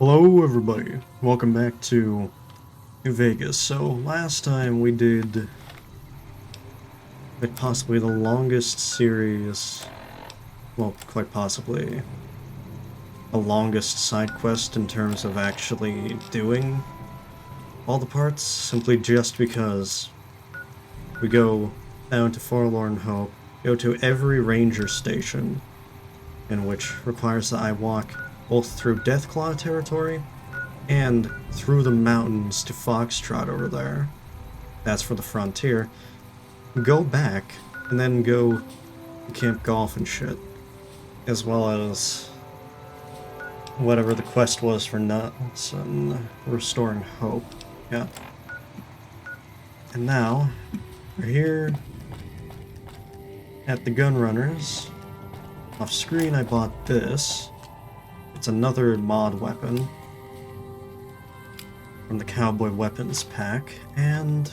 Hello everybody, welcome back to New Vegas. So last time we did quite possibly the longest series, well quite possibly the longest side quest in terms of actually doing all the parts, simply just because we go down to Forlorn Hope, go to every ranger station, in which requires that I walk both through Deathclaw territory and through the mountains to Foxtrot over there. That's for the frontier. Go back, and then go to Camp Golf and shit. As well as whatever the quest was for Nuts and Restoring Hope. Yeah. And now, we're here at the Gunrunners. Off screen I bought this. It's another mod weapon from the Cowboy Weapons pack, and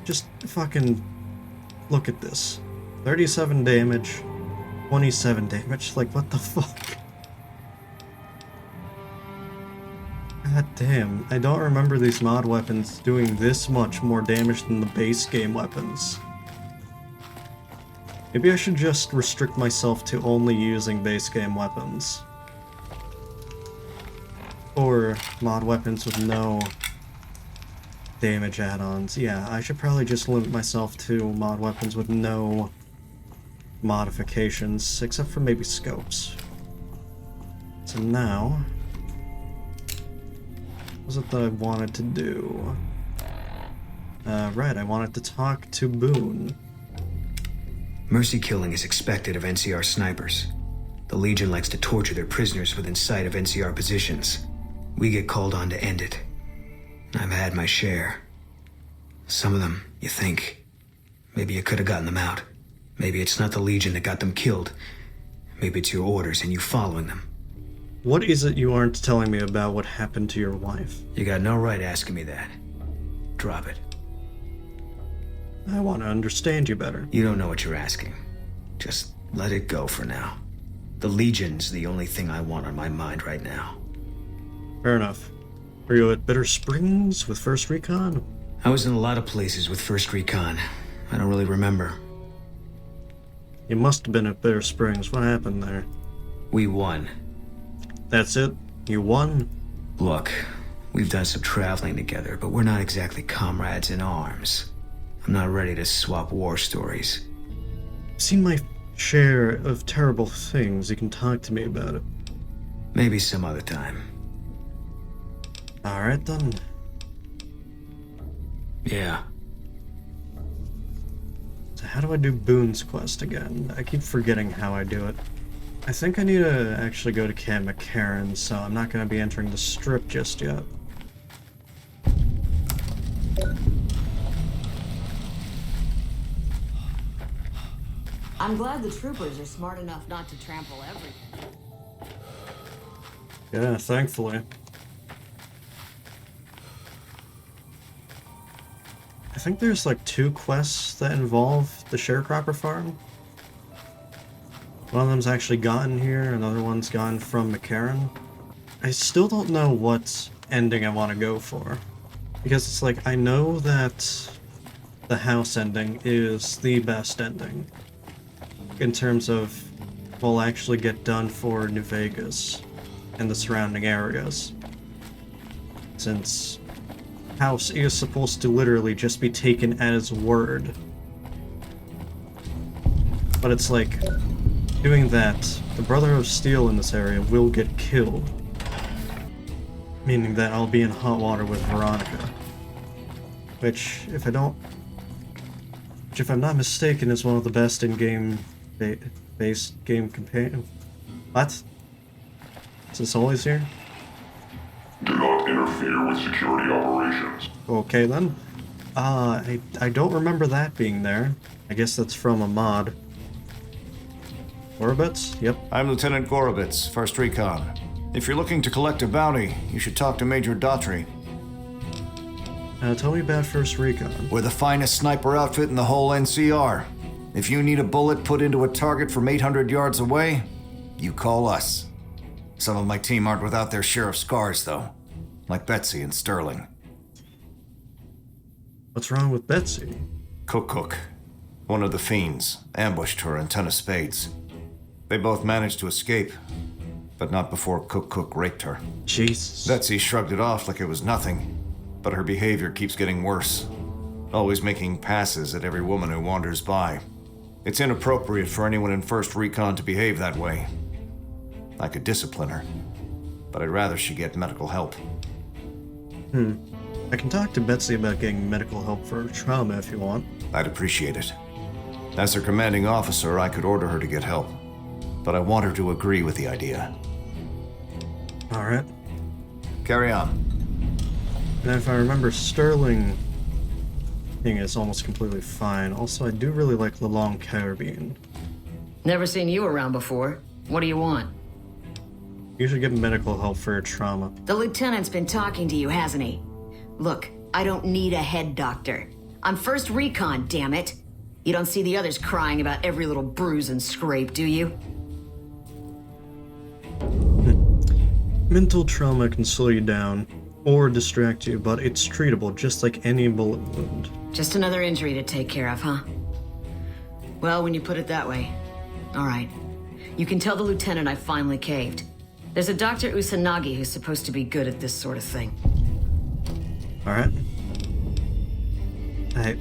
just fucking look at this. 37 damage, 27 damage, like what the fuck? God damn, I don't remember these mod weapons doing this much more damage than the base game weapons. Maybe I should just restrict myself to only using base game weapons. Or mod weapons with no damage add-ons. Yeah, I should probably just limit myself to mod weapons with no modifications, except for maybe scopes. So now, what was it that I wanted to do? Right, I wanted to talk to Boone. Mercy killing is expected of NCR snipers. The Legion likes to torture their prisoners within sight of NCR positions. We get called on to end it. I've had my share. Some of them, you think, maybe you could have gotten them out. Maybe it's not the Legion that got them killed. Maybe it's your orders and you following them. What is it you aren't telling me about what happened to your wife? You got no right asking me that. Drop it. I want to understand you better. You don't know what you're asking. Just let it go for now. The Legion's the only thing I want on my mind right now. Fair enough. Were you at Bitter Springs with 1st Recon? I was in a lot of places with 1st Recon. I don't really remember. You must have been at Bitter Springs. What happened there? We won. That's it? You won? Look, we've done some traveling together, but we're not exactly comrades in arms. I'm not ready to swap war stories. I've seen my share of terrible things. You can talk to me about it. Maybe some other time. Alright then. Yeah. So how do I do Boone's quest again? I keep forgetting how I do it. I think I need to actually go to Camp McCarran, so I'm not going to be entering the strip just yet. I'm glad the troopers are smart enough not to trample everything. Yeah, thankfully. I think there's like 2 quests that involve the sharecropper farm. One of them's actually gotten here, another one's gotten from McCarran. I still don't know what ending I want to go for. Because it's like, I know that the house ending is the best ending. In terms of what will actually get done for New Vegas and the surrounding areas. Since House is supposed to literally just be taken as word. But it's like, doing that, the Brother of Steel in this area will get killed. Meaning that I'll be in hot water with Veronica. Which, if I'm not mistaken, is one of the best in-game based game companion. What? Is this always here? Do not interfere with security operations. Okay then. I don't remember that being there. I guess that's from a mod. Orbits? Yep. I'm Lieutenant Gorovitz, 1st Recon. If you're looking to collect a bounty, you should talk to Major Daughtry. Tell me about 1st Recon. We're the finest sniper outfit in the whole NCR. If you need a bullet put into a target from 800 yards away, you call us. Some of my team aren't without their share of scars, though. Like Betsy and Sterling. What's wrong with Betsy? Cook, one of the fiends, ambushed her and 10 of spades. They both managed to escape, but not before Cook raped her. Jesus. Betsy shrugged it off like it was nothing, but her behavior keeps getting worse. Always making passes at every woman who wanders by. It's inappropriate for anyone in First Recon to behave that way. I could discipline her, but I'd rather she get medical help. I can talk to Betsy about getting medical help for her trauma if you want. I'd appreciate it. As her commanding officer, I could order her to get help, but I want her to agree with the idea. Alright. Carry on. And if I remember, Sterling thing is almost completely fine. Also, I do really like the long carabine. Never seen you around before. What do you want? You should get medical help for her trauma. The lieutenant's been talking to you, hasn't he? Look, I don't need a head doctor. I'm First Recon, damn it. You don't see the others crying about every little bruise and scrape, do you? Mental trauma can slow you down or distract you, but it's treatable just like any bullet wound. Just another injury to take care of, huh? Well, when you put it that way. All right. You can tell the lieutenant I finally caved. There's a Dr. Usanagi who's supposed to be good at this sort of thing. Alright. Hey,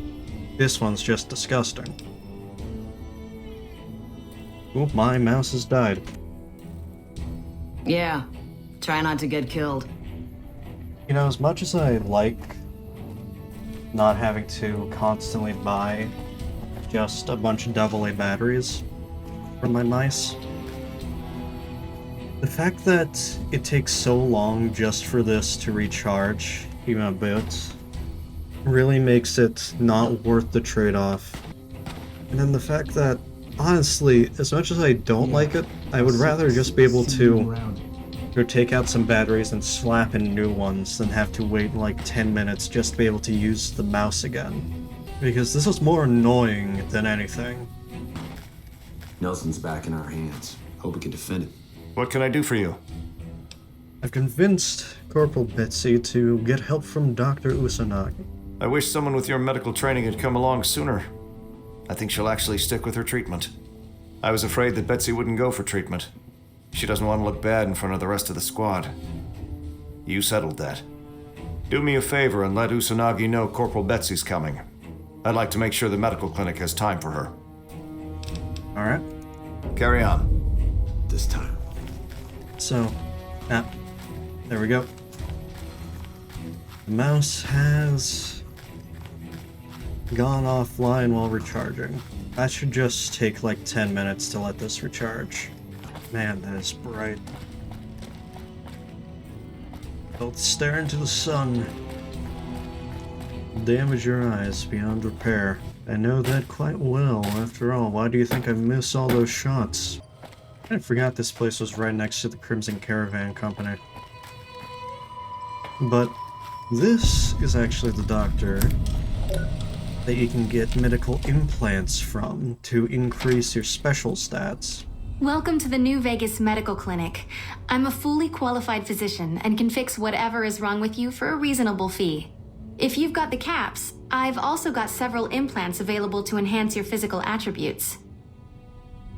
this one's just disgusting. Oh, my mouse has died. Yeah. Try not to get killed. You know, as much as I like not having to constantly buy just a bunch of AA batteries for my mice, the fact that it takes so long just for this to recharge, even a bit, really makes it not worth the trade-off. And then the fact that, honestly, as much as I don't like it, I would rather just be able to take out some batteries and slap in new ones than have to wait like 10 minutes just to be able to use the mouse again. Because this is more annoying than anything. Nelson's back in our hands. Hope we can defend it. What can I do for you? I've convinced Corporal Betsy to get help from Dr. Usanagi. I wish someone with your medical training had come along sooner. I think she'll actually stick with her treatment. I was afraid that Betsy wouldn't go for treatment. She doesn't want to look bad in front of the rest of the squad. You settled that. Do me a favor and let Usanagi know Corporal Betsy's coming. I'd like to make sure the medical clinic has time for her. Alright. Carry on. This time. So, there we go. The mouse has gone offline while recharging. That should just take like 10 minutes to let this recharge. Man, that is bright. Don't stare into the sun. Damage your eyes beyond repair. I know that quite well. After all, why do you think I miss all those shots? I forgot this place was right next to the Crimson Caravan Company. But this is actually the doctor that you can get medical implants from to increase your special stats. Welcome to the New Vegas Medical Clinic. I'm a fully qualified physician and can fix whatever is wrong with you for a reasonable fee. If you've got the caps, I've also got several implants available to enhance your physical attributes.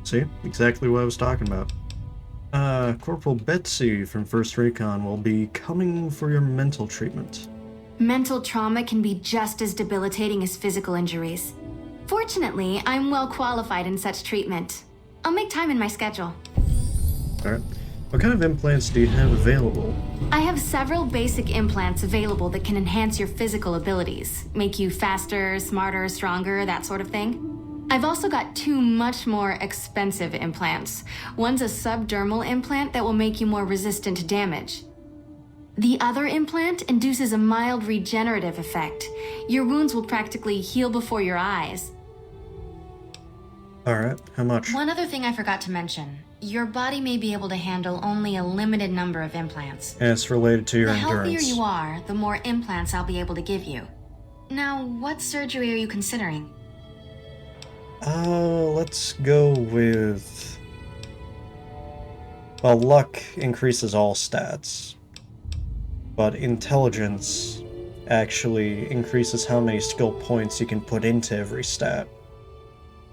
See? Exactly what I was talking about. Corporal Betsy from First Recon will be coming for your mental treatment. Mental trauma can be just as debilitating as physical injuries. Fortunately, I'm well qualified in such treatment. I'll make time in my schedule. Alright. What kind of implants do you have available? I have several basic implants available that can enhance your physical abilities, make you faster, smarter, stronger, that sort of thing. I've also got two much more expensive implants. One's a subdermal implant that will make you more resistant to damage. The other implant induces a mild regenerative effect. Your wounds will practically heal before your eyes. Alright, how much? One other thing I forgot to mention. Your body may be able to handle only a limited number of implants. And it's related to your The endurance. healthier you are, the more implants I'll be able to give you. Now, what surgery are you considering? Let's go with... Well, luck increases all stats, but intelligence actually increases how many skill points you can put into every stat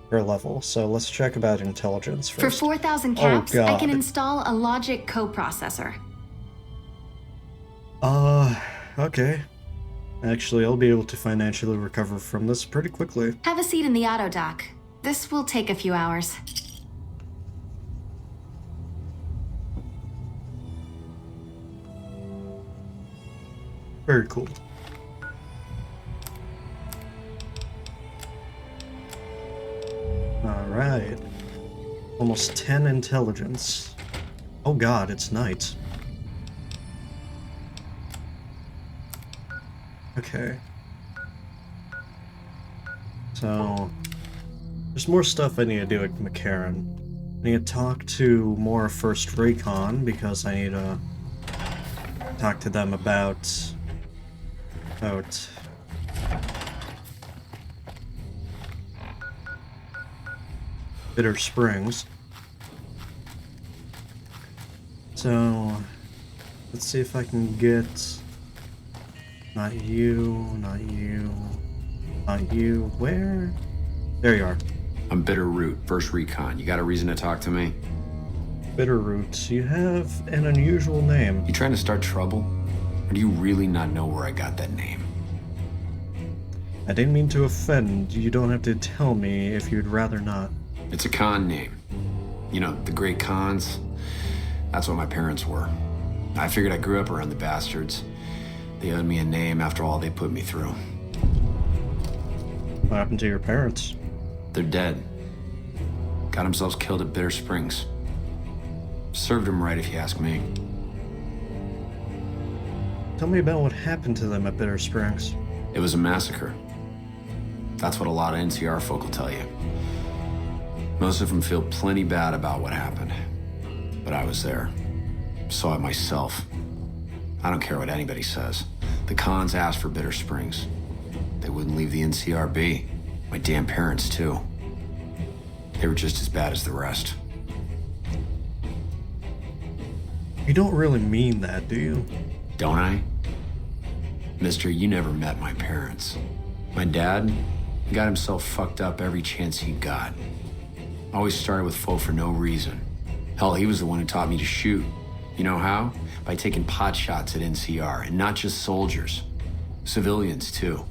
per level. So let's check about intelligence For first. 4,000 Oh, caps, I can God. install a logic coprocessor. Okay. Actually, I'll be able to financially recover from this pretty quickly. Have a seat in the auto dock. This will take a few hours. Very cool. Alright. Almost 10 intelligence. Oh god, it's night. Okay. So, there's more stuff I need to do at McCarran. I need to talk to more First Recon because I need to talk to them about Bitter Springs. So, let's see if I can get... Not you, not you, not you. Where? There you are. I'm Bitter Root, First Recon. You got a reason to talk to me? Bitterroot, you have an unusual name. You trying to start trouble? Or do you really not know where I got that name? I didn't mean to offend. You don't have to tell me if you'd rather not. It's a con name. You know, the great cons. That's what my parents were. I figured I grew up around the bastards. They owed me a name after all they put me through. What happened to your parents? They're dead. Got themselves killed at Bitter Springs. Served them right if you ask me. Tell me about what happened to them at Bitter Springs. It was a massacre. That's what a lot of NCR folk will tell you. Most of them feel plenty bad about what happened. But I was there. Saw it myself. I don't care what anybody says. The cons asked for Bitter Springs. They wouldn't leave the NCR be. My damn parents, too. They were just as bad as the rest. You don't really mean that, do you? Don't I? Mister, you never met my parents. My dad got himself fucked up every chance he got. Always started with folk for no reason. Hell, he was the one who taught me to shoot. You know how? By taking pot shots at NCR, and not just soldiers. Civilians, too.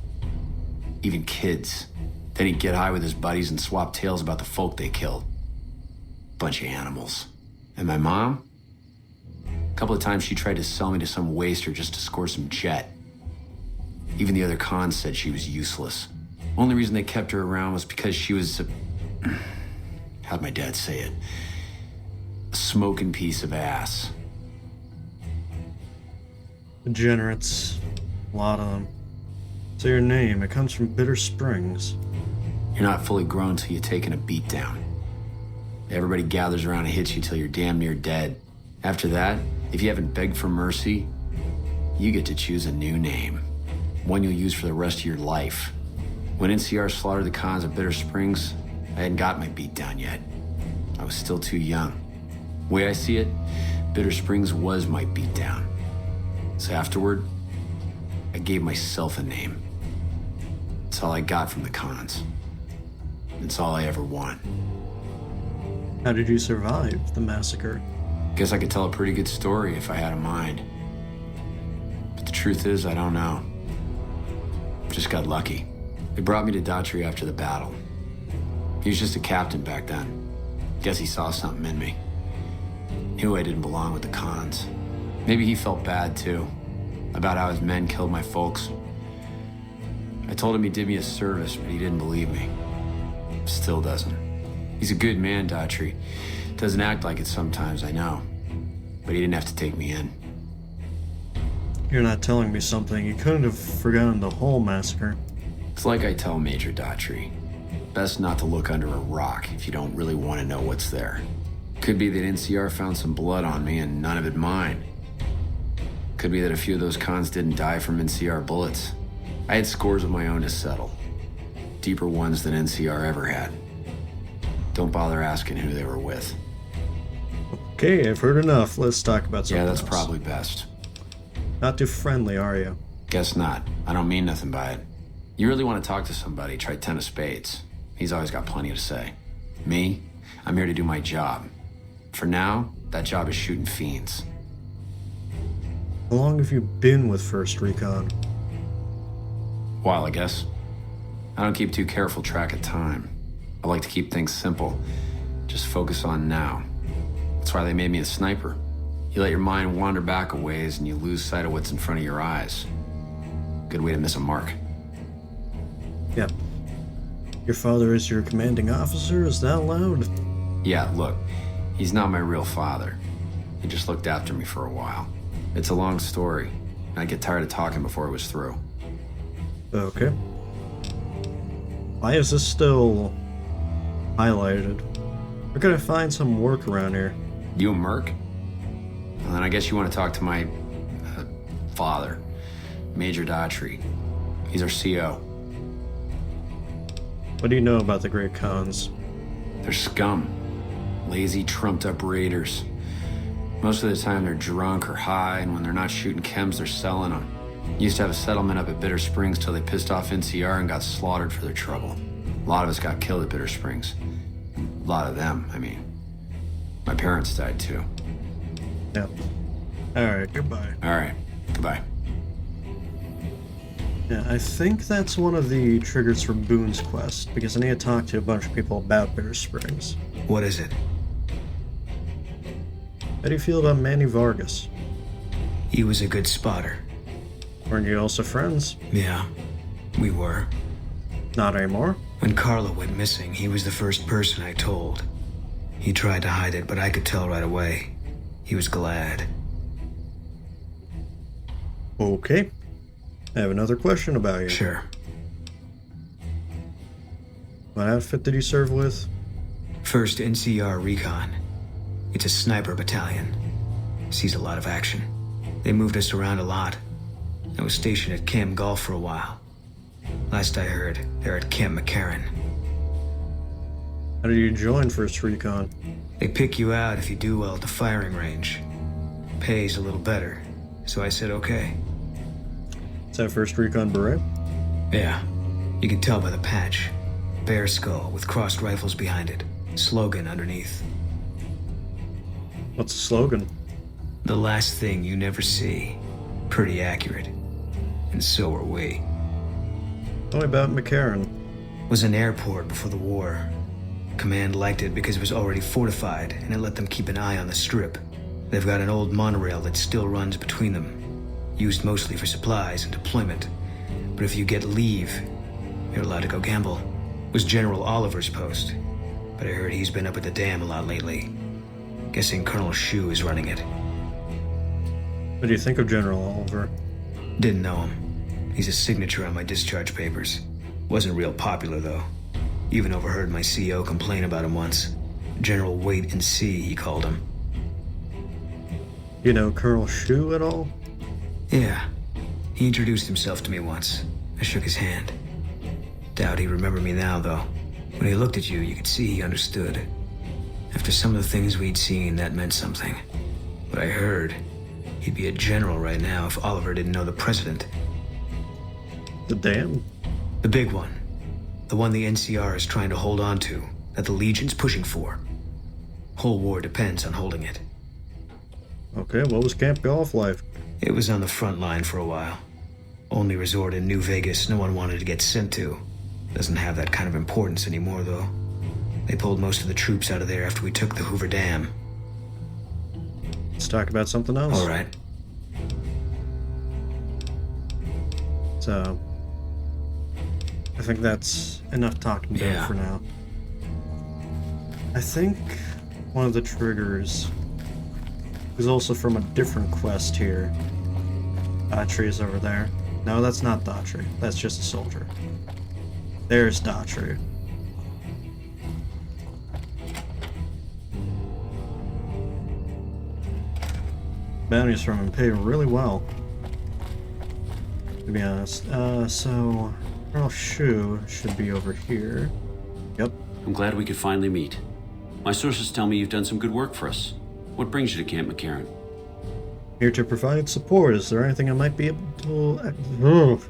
Even kids. Then he'd get high with his buddies and swap tales about the folk they killed. Bunch of animals. And my mom? A couple of times she tried to sell me to some waster just to score some jet. Even the other cons said she was useless. Only reason they kept her around was because she was a... how'd my dad say it? A smoking piece of ass. Degenerates. A lot of them. So your name, it comes from Bitter Springs. You're not fully grown till you've taken a beat down. Everybody gathers around and hits you till you're damn near dead. After that, if you haven't begged for mercy, you get to choose a new name. One you'll use for the rest of your life. When NCR slaughtered the cons at Bitter Springs, I hadn't got my beat down yet. I was still too young. The way I see it, Bitter Springs was my beat down. So afterward, I gave myself a name. It's all I got from the cons. It's all I ever want. How did you survive the massacre? Guess I could tell a pretty good story if I had a mind. But the truth is, I don't know. Just got lucky. They brought me to Daughtry after the battle. He was just a captain back then. Guess he saw something in me. Knew I didn't belong with the cons. Maybe he felt bad, too, about how his men killed my folks. I told him he did me a service, but he didn't believe me. Still doesn't. He's a good man, Daughtry. Doesn't act like it sometimes, I know. But he didn't have to take me in. You're not telling me something. You couldn't have forgotten the whole massacre. It's like I tell Major Daughtry. Best not to look under a rock if you don't really want to know what's there. Could be that NCR found some blood on me and none of it mine. Could be that a few of those cons didn't die from NCR bullets. I had scores of my own to settle. Deeper ones than NCR ever had. Don't bother asking who they were with. Okay, I've heard enough. Let's talk about something Yeah, that's else. probably best. Not too friendly, are you? Guess not. I don't mean nothing by it. You really want to talk to somebody, try 10 of spades. He's always got plenty to say. Me? I'm here to do my job. For now, that job is shooting fiends. How long have you been with First Recon? While, I guess. I don't keep too careful track of time. I like to keep things simple. Just focus on now. That's why they made me a sniper. You let your mind wander back a ways and you lose sight of what's in front of your eyes. Good way to miss a mark. Yeah. Your father is your commanding officer? Is that allowed? Yeah, look, he's not my real father. He just looked after me for a while. It's a long story. I'd get tired of talking before it was through. Okay. Why is this still highlighted? Where can I find some work around here? You a merc? Well, then I guess you want to talk to my father, Major Daughtry. He's our CO. What do you know about the Great Khans? They're scum. Lazy, trumped-up raiders. Most of the time they're drunk or high, and when they're not shooting chems, they're selling them. Used to have a settlement up at Bitter Springs till they pissed off NCR and got slaughtered for their trouble. A lot of us got killed at Bitter Springs. A lot of them, I mean. My parents died too. Yeah. Alright, goodbye. All right, goodbye. Yeah, I think that's one of the triggers for Boone's quest, because I need to talk to a bunch of people about Bitter Springs. What is it? How do you feel about Manny Vargas? He was a good spotter. Weren't you also friends? Yeah, we were. Not anymore? When Carla went missing, he was the first person I told. He tried to hide it, but I could tell right away. He was glad. Okay. I have another question about you. Sure. What outfit did you serve with? First NCR Recon. It's a sniper battalion. Sees a lot of action. They moved us around a lot. I was stationed at Camp Golf for a while. Last I heard, they're at Camp McCarran. How did you join First Recon? They pick you out if you do well at the firing range. Pays a little better, so I said okay. Is that First Recon beret? Yeah, you can tell by the patch. Bear skull with crossed rifles behind it. Slogan underneath. What's the slogan? The last thing you never see. Pretty accurate. And so are we. Tell me about McCarran. Was an airport before the war. Command liked it because it was already fortified, and it let them keep an eye on the strip. They've got an old monorail that still runs between them. Used mostly for supplies and deployment. But if you get leave, you're allowed to go gamble. Was General Oliver's post. But I heard he's been up at the dam a lot lately. Guessing Colonel Shu is running it. What do you think of General Oliver? Didn't know him. He's a signature on my discharge papers. Wasn't real popular, though. Even overheard my CO complain about him once. General Wait and See, he called him. You know Colonel Shu at all? Yeah. He introduced himself to me once. I shook his hand. Doubt he remembered me now, though. When he looked at you, you could see he understood. After some of the things we'd seen, that meant something. But I heard he'd be a general right now if Oliver didn't know the president. The dam? The big one. The one the NCR is trying to hold on to, that the Legion's pushing for. Whole war depends on holding it. Okay, what was Camp Golf like? It was on the front line for a while. Only resort in New Vegas no one wanted to get sent to. Doesn't have that kind of importance anymore, though. They pulled most of the troops out of there after we took the Hoover Dam. Let's talk about something else. All right. So, I think that's enough talking about Yeah. for now. I think one of the triggers is also from a different quest here. Daughtry is over there. No, that's not Daughtry. That's just a soldier. There's Daughtry. Bounties from him pay really well, to be honest. So Colonel Shu should be over here. Yep. I'm glad we could finally meet. My sources tell me you've done some good work for us. What brings you to Camp McCarran? Here to provide support. Is there anything I might be able to...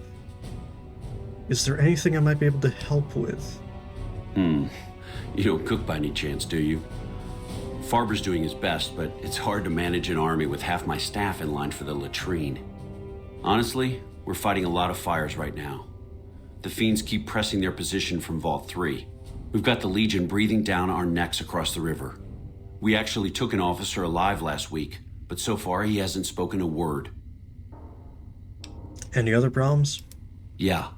Is there anything I might be able to help with? You don't cook by any chance, do you? Farber's doing his best, but it's hard to manage an army with half my staff in line for the latrine. Honestly, we're fighting a lot of fires right now. The fiends keep pressing their position from Vault 3. We've got the Legion breathing down our necks across the river. We actually took an officer alive last week, but so far he hasn't spoken a word. Any other problems? Yeah.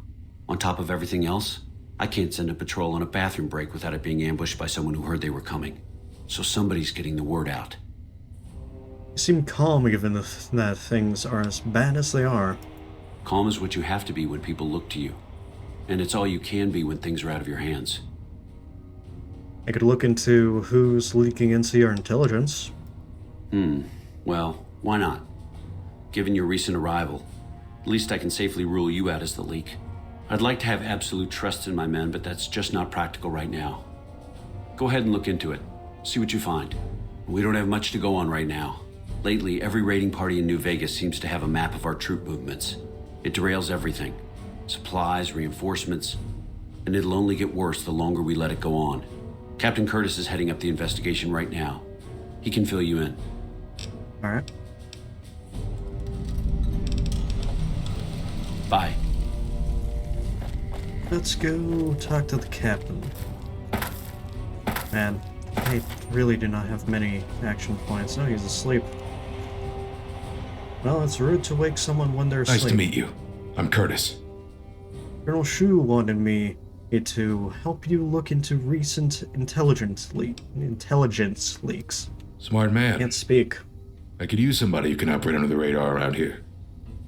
On top of everything else, I can't send a patrol on a bathroom break without it being ambushed by someone who heard they were coming. So somebody's getting the word out. You seem calm given that things are as bad as they are. Calm is what you have to be when people look to you. And it's all you can be when things are out of your hands. I could look into who's leaking NCR intelligence. Well, why not? Given your recent arrival, at least I can safely rule you out as the leak. I'd like to have absolute trust in my men, but that's just not practical right now. Go ahead and look into it. See what you find. We don't have much to go on right now. Lately, every raiding party in New Vegas seems to have a map of our troop movements. It derails everything. Supplies, reinforcements, and it'll only get worse the longer we let it go on. Captain Curtis is heading up the investigation right now. He can fill you in. Alright. Bye. Let's go talk to the captain. Man, I really do not have many action points. Oh, he's asleep. Well, it's rude to wake someone when they're asleep. Nice to meet you. I'm Curtis. Colonel Shu wanted me to help you look into recent intelligence leaks. Smart man. Can't speak. I could use somebody who can operate under the radar around here.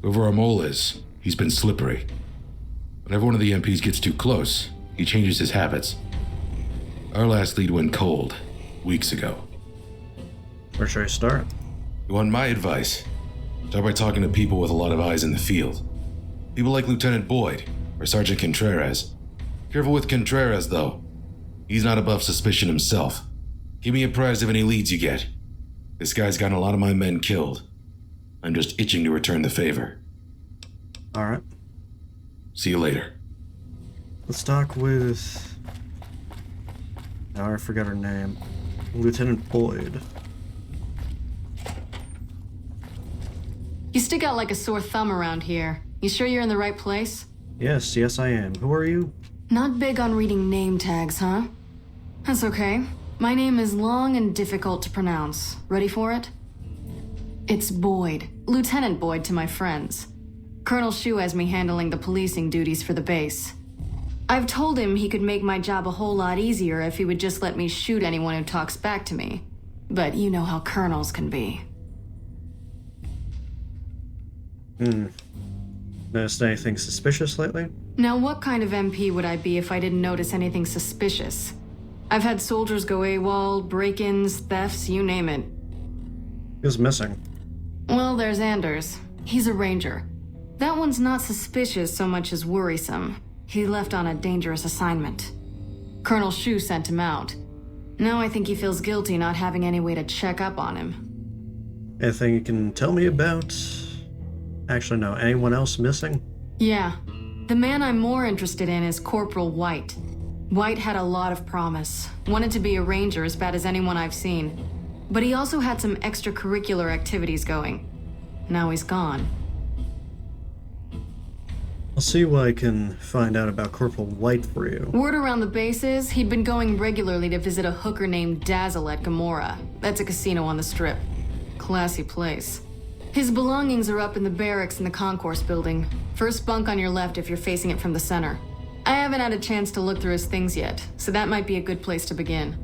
Whoever our mole is, he's been slippery. Whenever one of the MPs gets too close, he changes his habits. Our last lead went cold, weeks ago. Where should I start? You want my advice? Start by talking to people with a lot of eyes in the field. People like Lieutenant Boyd or Sergeant Contreras. Careful with Contreras, though. He's not above suspicion himself. Keep me apprised of any leads you get. This guy's gotten a lot of my men killed. I'm just itching to return the favor. Alright. See you later. Let's talk with... Now I forgot her name. Lieutenant Boyd. You stick out like a sore thumb around here. You sure you're in the right place? Yes, I am. Who are you? Not big on reading name tags, huh? That's okay. My name is long and difficult to pronounce. Ready for it? It's Boyd. Lieutenant Boyd to my friends. Colonel Shu has me handling the policing duties for the base. I've told him he could make my job a whole lot easier if he would just let me shoot anyone who talks back to me. But you know how colonels can be. Noticed anything suspicious lately? Now, what kind of MP would I be if I didn't notice anything suspicious? I've had soldiers go AWOL, break-ins, thefts, you name it. Who's missing? Well, there's Anders. He's a ranger. That one's not suspicious so much as worrisome. He left on a dangerous assignment. Colonel Shu sent him out. Now I think he feels guilty not having any way to check up on him. Anything you can tell me about? Actually, no. Anyone else missing? Yeah. The man I'm more interested in is Corporal White. White had a lot of promise. Wanted to be a ranger as bad as anyone I've seen. But he also had some extracurricular activities going. Now he's gone. I'll see what I can find out about Corporal White for you. Word around the base is he'd been going regularly to visit a hooker named Dazzle at Gamora. That's a casino on the Strip. Classy place. His belongings are up in the barracks in the concourse building. First bunk on your left if you're facing it from the center. I haven't had a chance to look through his things yet, so that might be a good place to begin.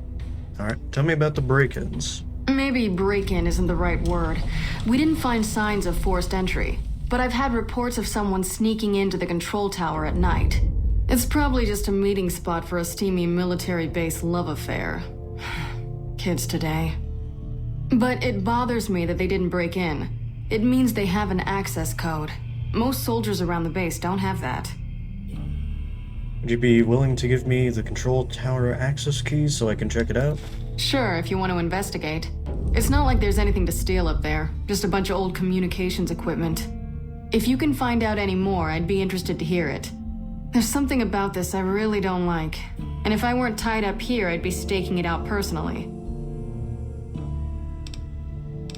Alright, tell me about the break-ins. Maybe break-in isn't the right word. We didn't find signs of forced entry, but I've had reports of someone sneaking into the control tower at night. It's probably just a meeting spot for a steamy military base love affair. Kids today. But it bothers me that they didn't break in. It means they have an access code. Most soldiers around the base don't have that. Would you be willing to give me the control tower access keys so I can check it out? Sure, if you want to investigate. It's not like there's anything to steal up there, just a bunch of old communications equipment. If you can find out any more, I'd be interested to hear it. There's something about this I really don't like, and if I weren't tied up here, I'd be staking it out personally.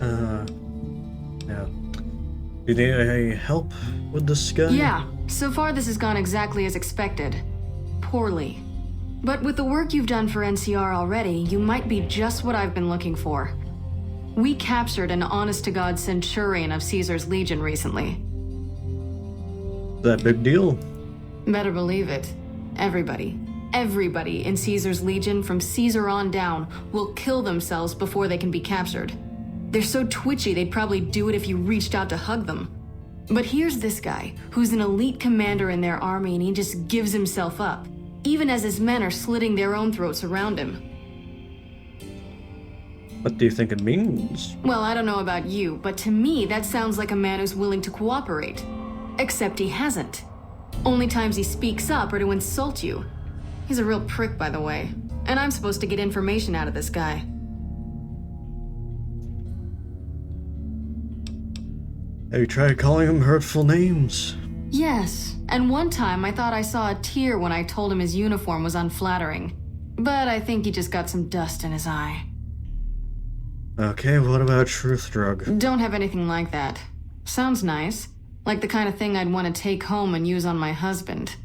Yeah. Do you need any help with this guy? Yeah, so far this has gone exactly as expected. Poorly. But with the work you've done for NCR already, you might be just what I've been looking for. We captured an honest-to-God Centurion of Caesar's Legion recently. That big deal? Better believe it. Everybody in Caesar's Legion from Caesar on down will kill themselves before they can be captured. They're so twitchy they'd probably do it if you reached out to hug them. But here's this guy, who's an elite commander in their army, and he just gives himself up, even as his men are slitting their own throats around him. What do you think it means? Well, I don't know about you, but to me that sounds like a man who's willing to cooperate. Except he hasn't. Only times he speaks up are to insult you. He's a real prick, by the way. And I'm supposed to get information out of this guy. Have you tried calling him hurtful names? Yes, and one time I thought I saw a tear when I told him his uniform was unflattering. But I think he just got some dust in his eye. Okay, what about truth drug? Don't have anything like that. Sounds nice. Like the kind of thing I'd want to take home and use on my husband.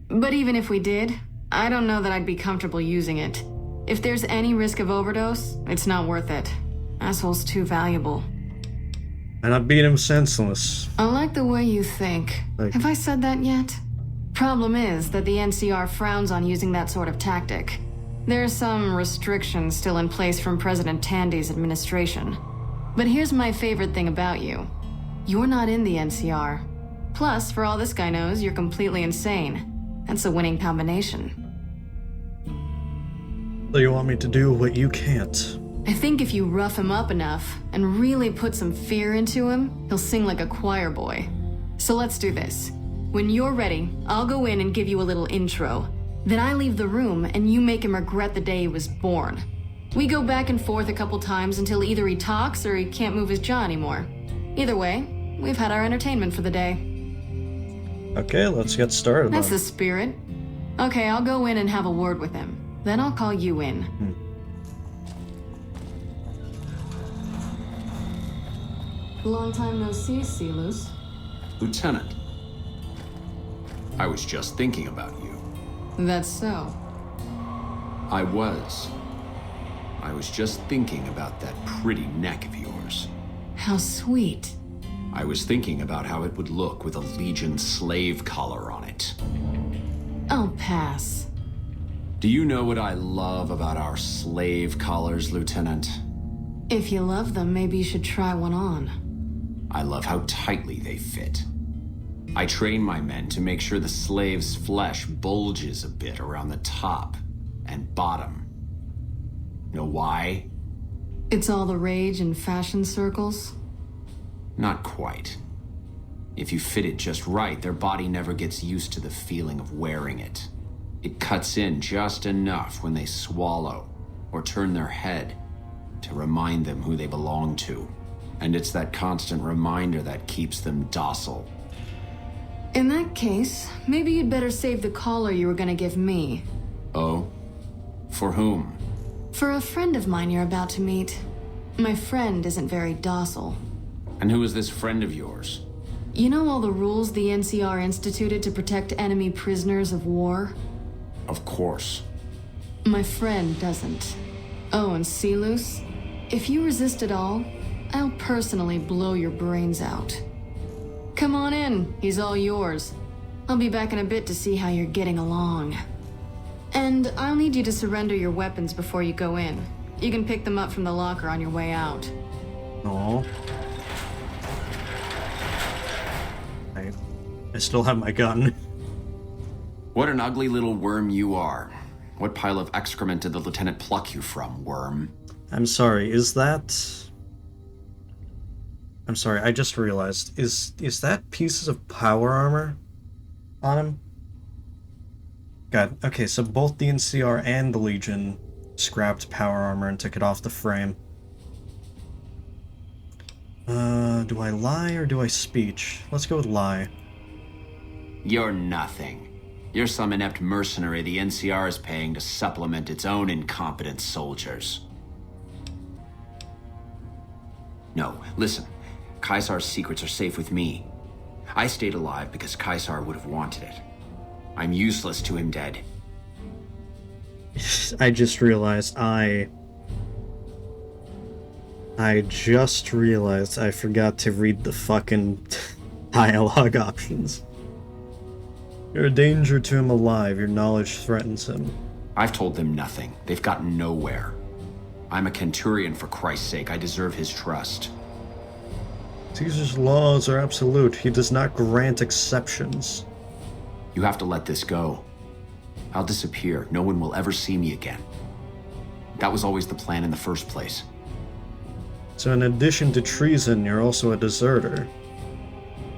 But even if we did, I don't know that I'd be comfortable using it. If there's any risk of overdose, it's not worth it. Asshole's too valuable. And I beat him senseless. I like the way you think. Have I said that yet? Problem is that the NCR frowns on using that sort of tactic. There are some restrictions still in place from President Tandy's administration. But here's my favorite thing about you. You're not in the NCR. Plus, for all this guy knows, you're completely insane. That's a winning combination. So you want me to do what you can't? I think if you rough him up enough and really put some fear into him, he'll sing like a choir boy. So let's do this. When you're ready, I'll go in and give you a little intro. Then I leave the room and you make him regret the day he was born. We go back and forth a couple times until either he talks or he can't move his jaw anymore. Either way, we've had our entertainment for the day. Okay, let's get started. That's then. the spirit. Okay, I'll go in and have a word with him. Then I'll call you in. Long time no see, Celus. Lieutenant, I was just thinking about you. That's so. I was just thinking about that pretty neck of yours. How sweet. I was thinking about how it would look with a Legion slave collar on it. I'll pass. Do you know what I love about our slave collars, Lieutenant? If you love them, maybe you should try one on. I love how tightly they fit. I train my men to make sure the slave's flesh bulges a bit around the top and bottom. Know why? It's all the rage in fashion circles? Not quite. If you fit it just right, their body never gets used to the feeling of wearing it. It cuts in just enough when they swallow or turn their head to remind them who they belong to. And it's that constant reminder that keeps them docile. In that case, maybe you'd better save the collar you were gonna give me. Oh? For whom? For a friend of mine you're about to meet. My friend isn't very docile. And who is this friend of yours? You know all the rules the NCR instituted to protect enemy prisoners of war? Of course. My friend doesn't. Oh, and Celus, if you resist at all, I'll personally blow your brains out. Come on in, he's all yours. I'll be back in a bit to see how you're getting along. And I'll need you to surrender your weapons before you go in. You can pick them up from the locker on your way out. Aw. I still have my gun. What an ugly little worm you are. What pile of excrement did the lieutenant pluck you from, worm? I'm sorry, is that... I'm sorry, I just realized. Is that pieces of power armor on him? God, okay, so both the NCR and the Legion scrapped power armor and took it off the frame. Do I lie or do I speech? Let's go with lie. You're nothing. You're some inept mercenary the NCR is paying to supplement its own incompetent soldiers. No, listen. Caesar's secrets are safe with me. I stayed alive because Caesar would have wanted it. I'm useless to him dead. I just realized I just realized I forgot to read the fucking dialogue options. You're a danger to him alive. Your knowledge threatens him. I've told them nothing. They've gotten nowhere. I'm a Centurion, for Christ's sake. I deserve his trust. Caesar's laws are absolute. He does not grant exceptions. You have to let this go. I'll disappear. No one will ever see me again. That was always the plan in the first place. So in addition to treason, you're also a deserter.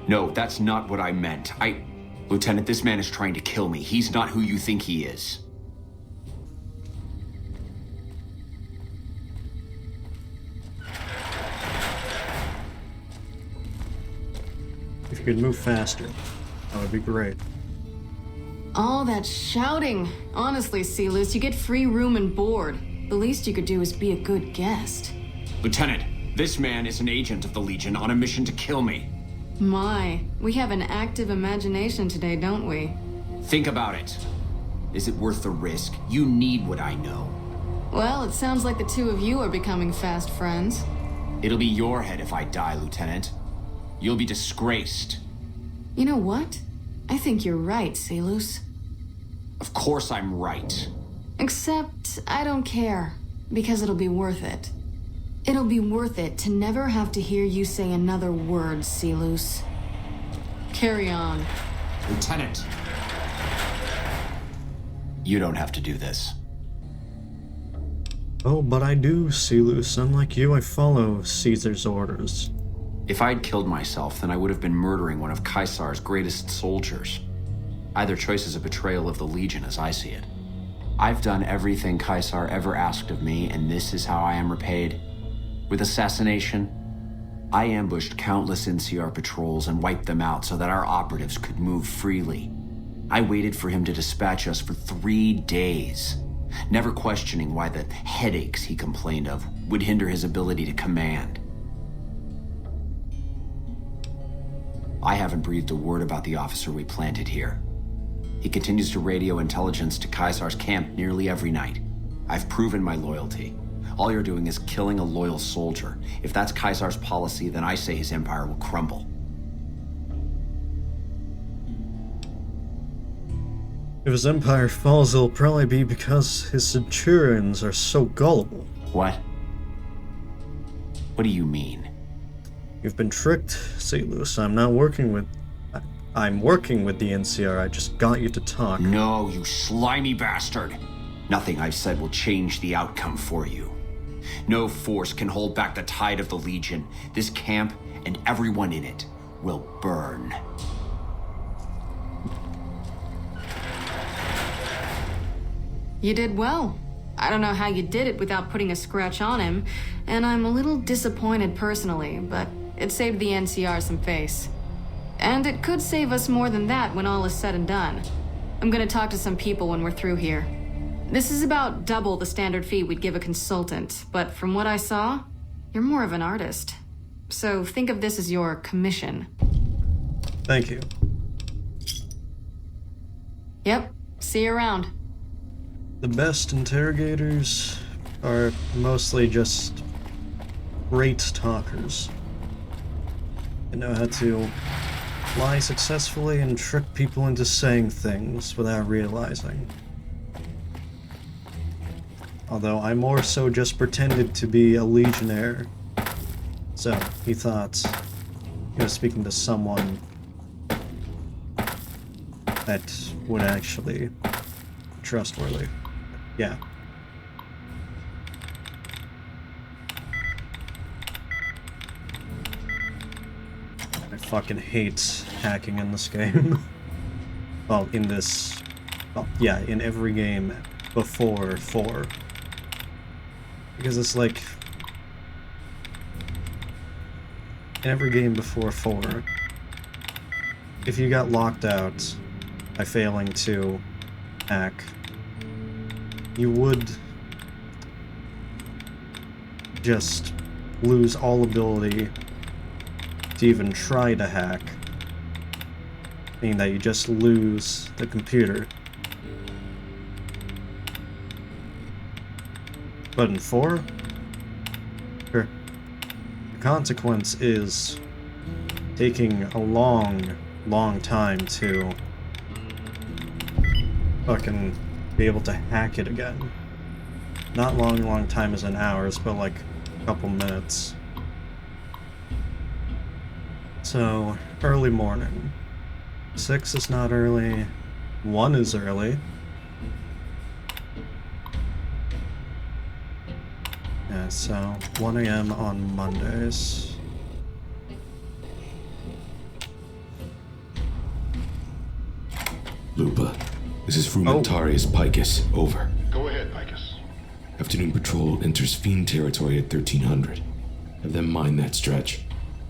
No, that's not what I meant. Lieutenant, this man is trying to kill me. He's not who you think he is. If you could move faster, that would be great. All that shouting. Honestly, Celus, you get free room and board. The least you could do is be a good guest. Lieutenant, this man is an agent of the Legion on a mission to kill me. My, we have an active imagination today, don't we? Think about it. Is it worth the risk? You need what I know. Well, it sounds like the two of you are becoming fast friends. It'll be your head if I die, Lieutenant. You'll be disgraced. You know what? I think you're right, Celus. Of course I'm right. Except, I don't care, because it'll be worth it. It'll be worth it to never have to hear you say another word, Celus. Carry on. Lieutenant. You don't have to do this. Oh, but I do, Celus. Unlike you, I follow Caesar's orders. If I'd killed myself, then I would have been murdering one of Caesar's greatest soldiers. Either choice is a betrayal of the Legion, as I see it. I've done everything Caesar ever asked of me, and this is how I am repaid. With assassination, I ambushed countless NCR patrols and wiped them out so that our operatives could move freely. I waited for him to dispatch us for 3 days, never questioning why the headaches he complained of would hinder his ability to command. I haven't breathed a word about the officer we planted here. He continues to radio intelligence to Caesar's camp nearly every night. I've proven my loyalty. All you're doing is killing a loyal soldier. If that's Caesar's policy, then I say his empire will crumble. If his empire falls, it'll probably be because his centurions are so gullible. What? What do you mean? You've been tricked, Celus. I'm working with the NCR. I just got you to talk. No, you slimy bastard. Nothing I've said will change the outcome for you. No force can hold back the tide of the Legion. This camp and everyone in it will burn. You did well. I don't know how you did it without putting a scratch on him, and I'm a little disappointed personally, but it saved the NCR some face. And it could save us more than that when all is said and done. I'm gonna talk to some people when we're through here. This is about double the standard fee we'd give a consultant, but from what I saw, you're more of an artist. So think of this as your commission. Thank you. Yep, see you around. The best interrogators are mostly just great talkers. They know how to lie successfully and trick people into saying things without realizing. Although I more so just pretended to be a legionnaire. So he thought he was speaking to someone that would actually be trustworthy. Yeah. I fucking hate hacking in this game. Well, in this... Well, yeah, in every game before 4. Because it's like... every game before 4, if you got locked out by failing to hack, you would just lose all ability to even try to hack, meaning that you just lose the computer. But in 4, sure, the consequence is taking a long time to fucking be able to hack it again. Not long time as in hours, but like a couple minutes. So, early morning. 6 is not early. 1 is early. Yeah, so 1 AM on Mondays. Lupa, this is Frumentarius Picus. Over. Go ahead, Picus. Afternoon patrol enters Fiend territory at 1300. Have them mine that stretch.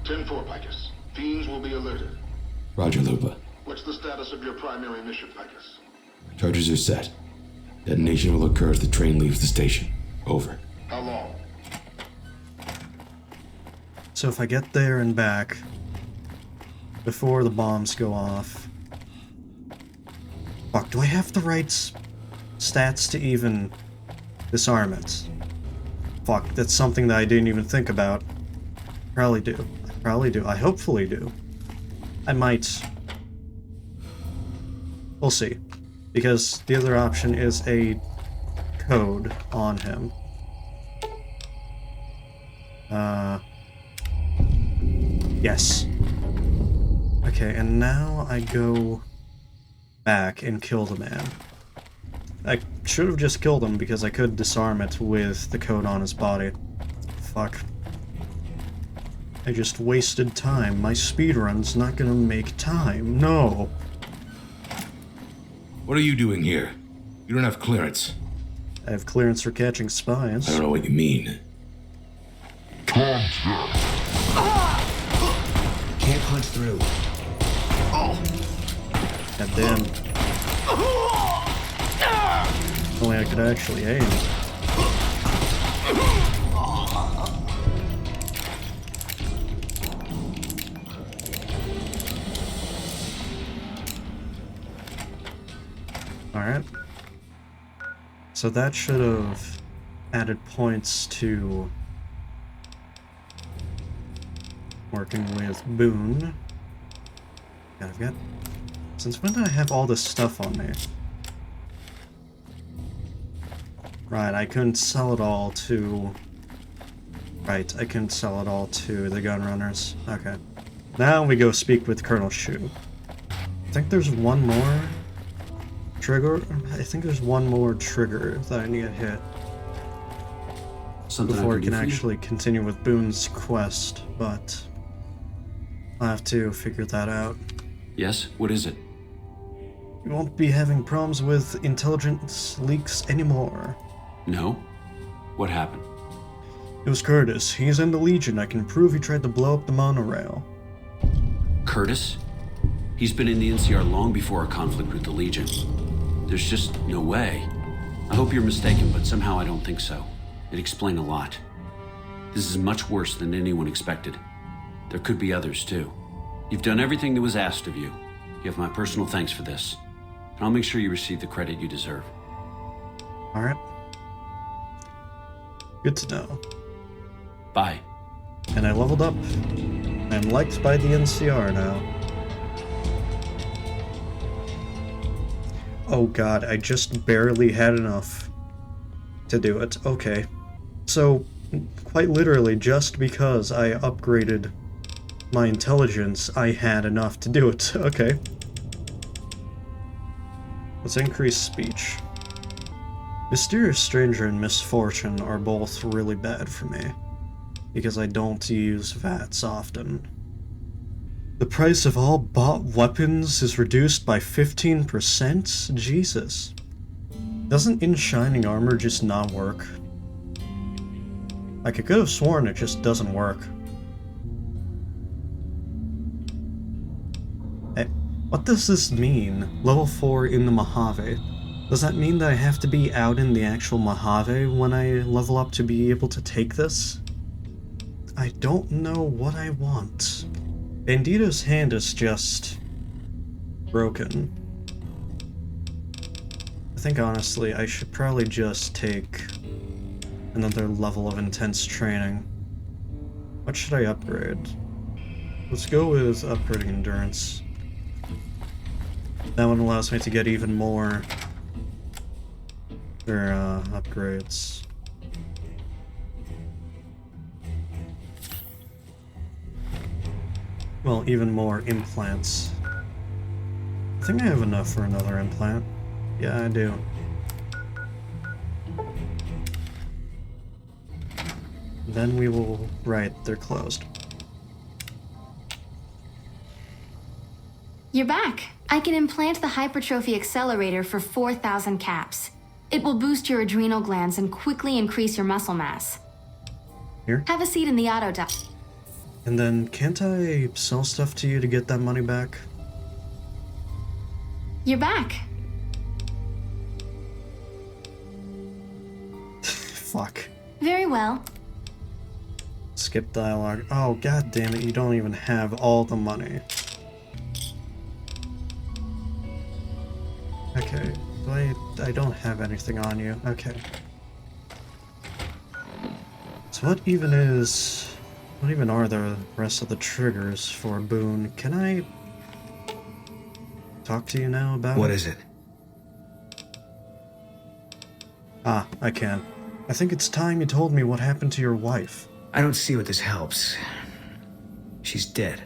10-4, Picus. Fiends will be alerted. Roger, Lupa. What's the status of your primary mission, Picus? Charges are set. Detonation will occur as the train leaves the station. Over. How long? So if I get there and back before the bombs go off... Fuck, do I have the right stats to even disarm it? Fuck, that's something that I didn't even think about. Probably do. I probably do. I hopefully do. I might. We'll see. Because the other option is a code on him. Yes. Okay, and now I go back and kill the man. I should have just killed him because I could disarm it with the code on his body. Fuck. I just wasted time. My speedrun's not gonna make time. No. What are you doing here? You don't have clearance. I have clearance for catching spies. I don't know what you mean. Can't punch through. God damn. Only I could actually aim. Alright. So that should have added points to working with Boone. God, I've got... Since when did I have all this stuff on me? Right, I couldn't sell it all to... Right, I couldn't sell it all to the gun runners. Okay. Now we go speak with Colonel Shu. I think there's one more trigger. I think there's one more trigger that I need to hit before I can actually continue with Boone's quest, but I'll have to figure that out. Yes? What is it? You won't be having problems with intelligence leaks anymore. No? What happened? It was Curtis. He's in the Legion. I can prove he tried to blow up the monorail. Curtis? He's been in the NCR long before our conflict with the Legion. There's just no way. I hope you're mistaken, but somehow I don't think so. It'd explain a lot. This is much worse than anyone expected. There could be others, too. You've done everything that was asked of you. You have my personal thanks for this. And I'll make sure you receive the credit you deserve. Alright. Good to know. Bye. And I leveled up. I'm liked by the NCR now. Oh god, I just barely had enough to do it. Okay. So, quite literally, just because I upgraded my intelligence, I had enough to do it. Okay. Let's increase speech. Mysterious Stranger and Misfortune are both really bad for me, because I don't use VATS often. The price of all bought weapons is reduced by 15%? Jesus. Doesn't In Shining Armor just not work? Like, I could have sworn it just doesn't work. What does this mean? Level 4 in the Mojave. Does that mean that I have to be out in the actual Mojave when I level up to be able to take this? I don't know what I want. Bandito's hand is just broken. I think honestly I should probably just take another level of intense training. What should I upgrade? Let's go with upgrading endurance. That one allows me to get even more upgrades. Well, even more implants. I think I have enough for another implant. Yeah, I do. Then we will... Right, they're closed. You're back. I can implant the hypertrophy accelerator for 4,000 caps. It will boost your adrenal glands and quickly increase your muscle mass. Here? Have a seat in the auto dock. And then, can't I sell stuff to you to get that money back? You're back. Fuck. Very well. Skip dialogue. Oh, god damn it, you don't even have all the money. Okay, I don't have anything on you. Okay. So what even are the rest of the triggers for Boone? Can I talk to you now about What it? is it? Ah, I can. I think it's time you told me what happened to your wife. I don't see what this helps. She's dead.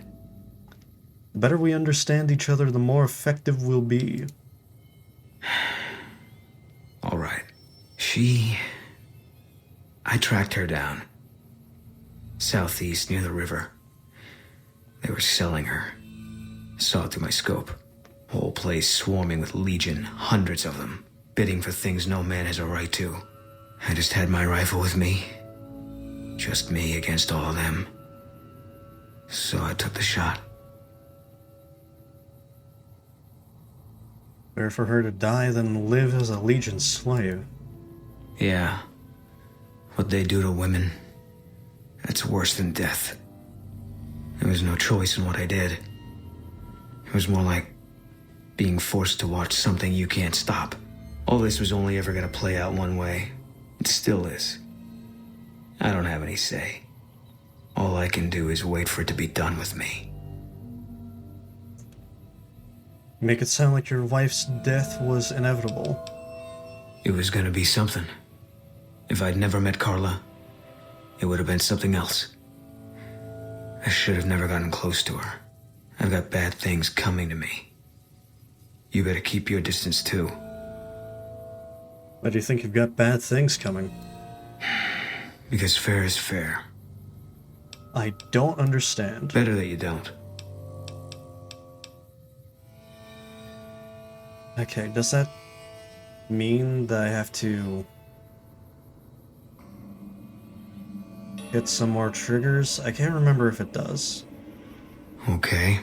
The better we understand each other, the more effective we'll be. All right. I tracked her down. Southeast near the river. They were selling her. Saw it through my scope. Whole place swarming with legion, hundreds of them, bidding for things no man has a right to. I just had my rifle with me. Just me against all of them. So I took the shot. Better for her to die than live as a Legion slave. Yeah. What they do to women, that's worse than death. There was no choice in what I did. It was more like being forced to watch something you can't stop. All this was only ever gonna play out one way. It still is. I don't have any say. All I can do is wait for it to be done with me. Make it sound like your wife's death was inevitable. It was gonna be something. If I'd never met Carla, it would have been something else. I should have never gotten close to her. I've got bad things coming to me. You better keep your distance too. Why do you think you've got bad things coming? Because fair is fair. I don't understand. Better that you don't. Okay, does that mean that I have to hit some more triggers? I can't remember if it does. Okay.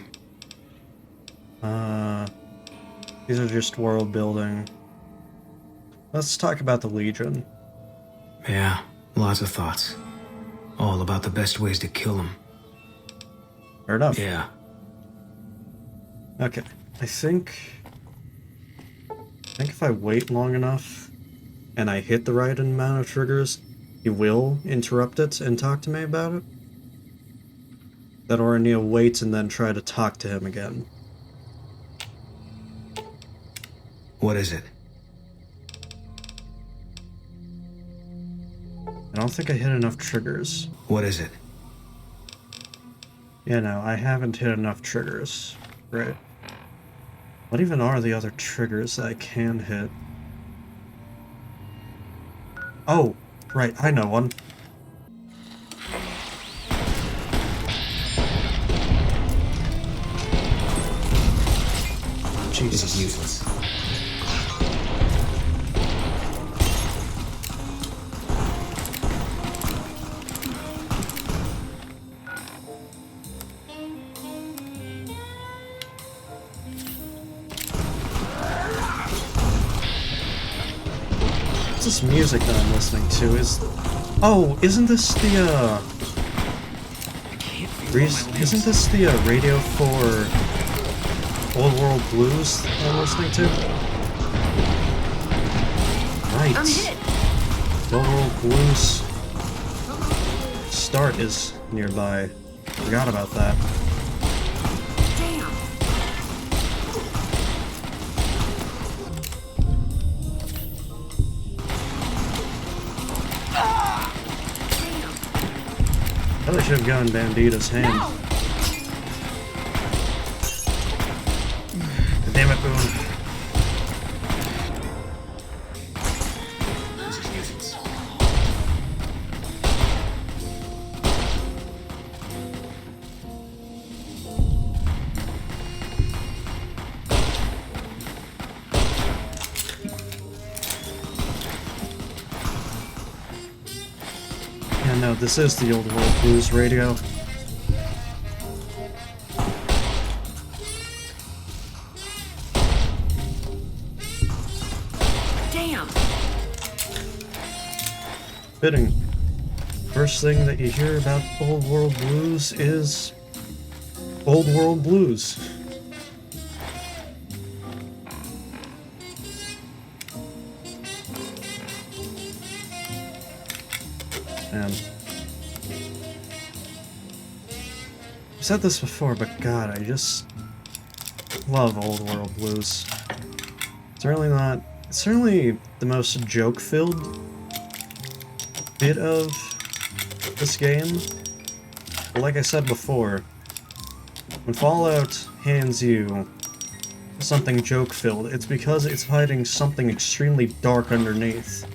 These are just world building. Let's talk about the Legion. Yeah, lots of thoughts. All about the best ways to kill them. Fair enough. Yeah. Okay, I think if I wait long enough and I hit the right amount of triggers, he will interrupt it and talk to me about it. Then or I need to wait and then try to talk to him again. What is it? I don't think I hit enough triggers. What is it? Yeah, no, I haven't hit enough triggers. Right. What even are the other triggers that I can hit? Oh, right, I know one. This is Jesus. useless. this music that I'm listening to? Isn't this the, isn't this the radio for Old World Blues that I'm listening to? Right. I'm hit. Old World Blues start is nearby. Forgot about that. Damn. Probably should have gone Bandito's hand. No. Damn it, Boone. Yeah, no, this is the Old World Blues radio. Damn. Fitting. First thing that you hear about Old World Blues is Old World Blues. And I've said this before, but God, I just love Old World Blues. It's certainly the most joke-filled bit of this game. But like I said before, when Fallout hands you something joke-filled, it's because it's hiding something extremely dark underneath.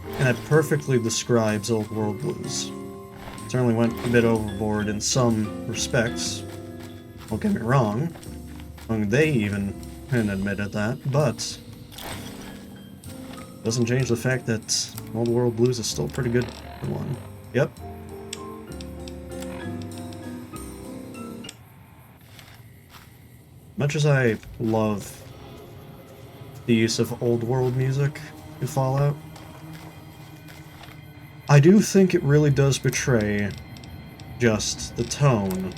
And that perfectly describes Old World Blues. Certainly went a bit overboard in some respects. Don't get me wrong. They even admitted that, but doesn't change the fact that Old World Blues is still a pretty good one. Yep. Much as I love the use of Old World music in Fallout, I do think it really does betray just the tone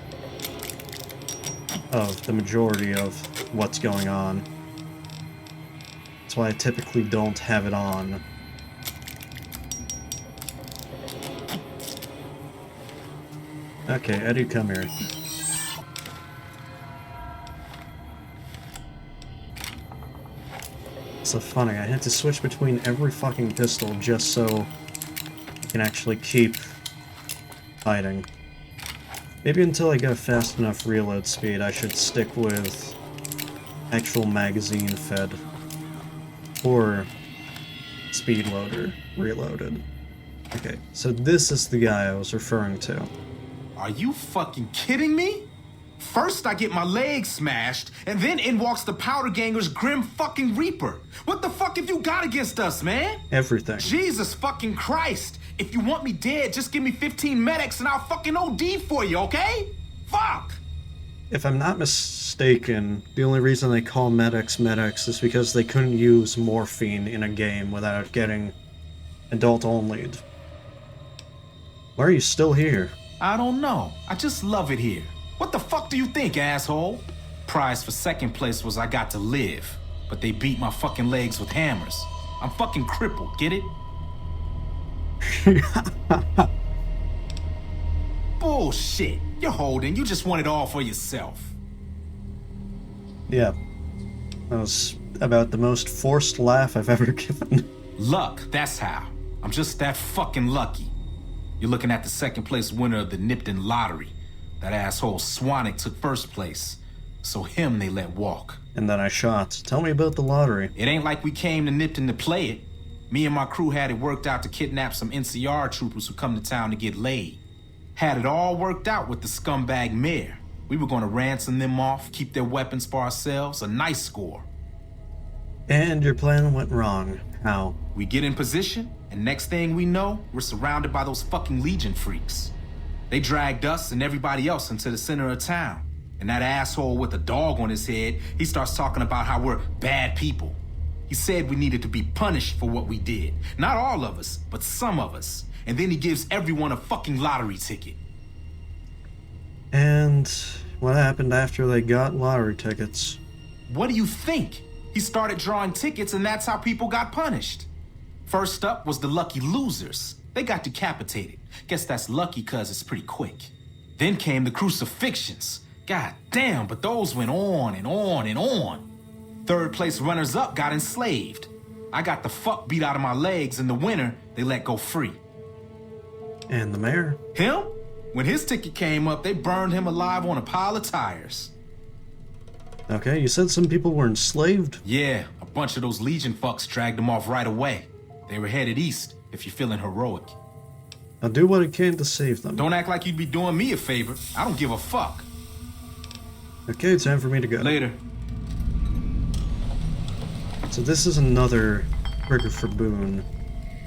of the majority of what's going on. That's why I typically don't have it on. Okay, Eddie, come here. It's so funny, I had to switch between every fucking pistol just so I can actually keep fighting. Maybe until I get a fast enough reload speed, I should stick with actual magazine fed. Or speed loader reloaded. Okay, so this is the guy I was referring to. Are you fucking kidding me? First I get my leg smashed, and then in walks the Powder Ganger's Grim fucking Reaper. What the fuck have you got against us, man? Everything. Jesus fucking Christ. If you want me dead, just give me 15 medics and I'll fucking OD for you, okay? Fuck! If I'm not mistaken, the only reason they call medics medics is because they couldn't use morphine in a game without getting adult-only'd. Why are you still here? I don't know. I just love it here. What the fuck do you think, asshole? Prize for second place was I got to live, but they beat my fucking legs with hammers. I'm fucking crippled, get it? Bullshit. You're holding. You just want it all for yourself. Yeah. That was about the most forced laugh I've ever given. Luck, that's how. I'm just that fucking lucky. You're looking at the second place winner of the Nipton lottery. That asshole Swanick took first place, so him they let walk. And then I shot. Tell me about the lottery. It ain't like we came to Nipton to play it. Me and my crew had it worked out to kidnap some NCR troopers who come to town to get laid. Had it all worked out with the scumbag mayor. We were gonna ransom them off, keep their weapons for ourselves, a nice score. And your plan went wrong. How? We get in position, and next thing we know, we're surrounded by those fucking Legion freaks. They dragged us and everybody else into the center of town. And that asshole with a dog on his head, he starts talking about how we're bad people. He said we needed to be punished for what we did. Not all of us, but some of us. And then he gives everyone a fucking lottery ticket. And what happened after they got lottery tickets? What do you think? He started drawing tickets and that's how people got punished. First up was the lucky losers. They got decapitated. Guess that's lucky cause it's pretty quick. Then came the crucifixions. God damn, but those went on and on and on. Third place runners-up got enslaved. I got the fuck beat out of my legs. In the winter, they let go free. And the mayor? Him? When his ticket came up, they burned him alive on a pile of tires. Okay, you said some people were enslaved? Yeah, a bunch of those Legion fucks dragged them off right away. They were headed east, if you're feeling heroic. I'll do what I can to save them. Don't act like you'd be doing me a favor. I don't give a fuck. Okay, time for me to go. Later. So this is another trigger for Boone.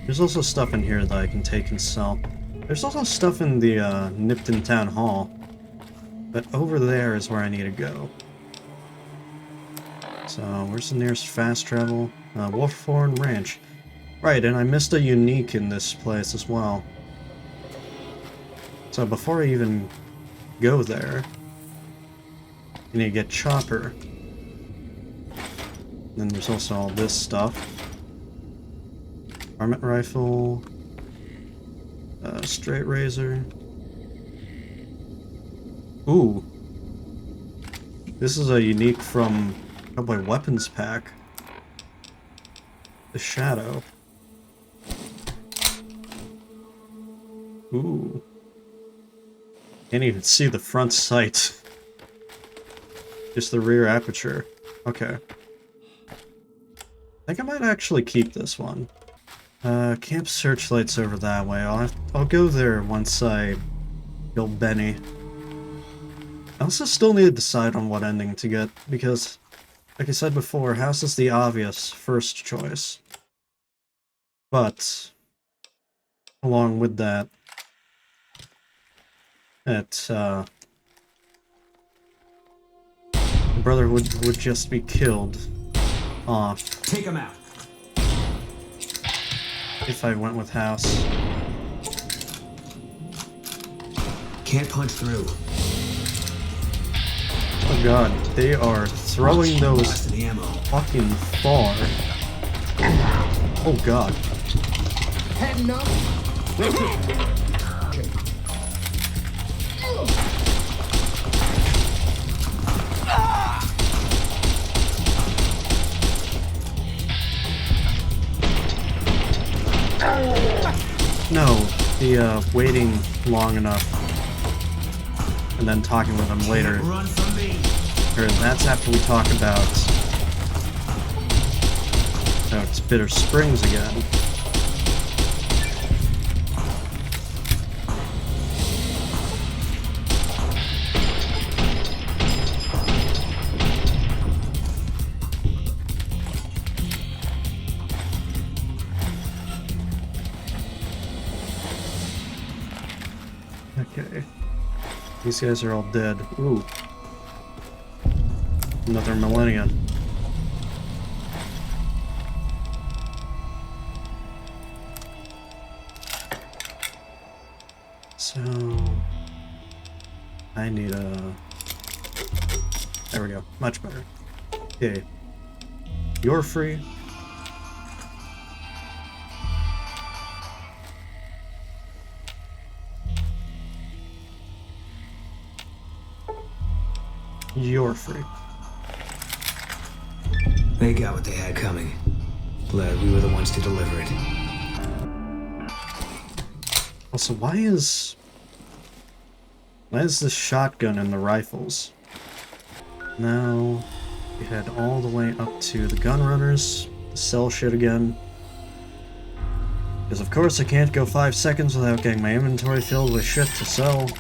There's also stuff in here that I can take and sell. There's also stuff in the Nipton Town Hall. But over there is where I need to go. So, where's the nearest fast travel? Wolfhorn Ranch. Right, and I missed a unique in this place as well. So before I even go there, I need to get Chopper. Then there's also all this stuff. Varmint rifle. Straight razor. Ooh. This is a unique from Cowboy Weapons Pack. The Shadow. Ooh. Can't even see the front sight. Just the rear aperture. Okay. I think I might actually keep this one. Camp searchlights over that way. I'll go there once I kill Benny. I also still need to decide on what ending to get, because, like I said before, House is the obvious first choice. But, along with that, the brother would just be killed off. Take him out. If I went with House. Can't punch through. Oh god, they are throwing those Blast the ammo. fucking far. Oh god. Heading up. No, the waiting long enough and then talking with him later. Run from me. Or that's after we talk about it's Bitter Springs again. Okay. These guys are all dead. Ooh. Another millennia. So... I need a... There we go. Much better. Okay. You're free. You're free. They got what they had coming. Glad we were the ones to deliver it. Also, why is this shotgun in the rifles? Now, we head all the way up to the gun runners to sell shit again. Because of course I can't go 5 seconds without getting my inventory filled with shit to sell.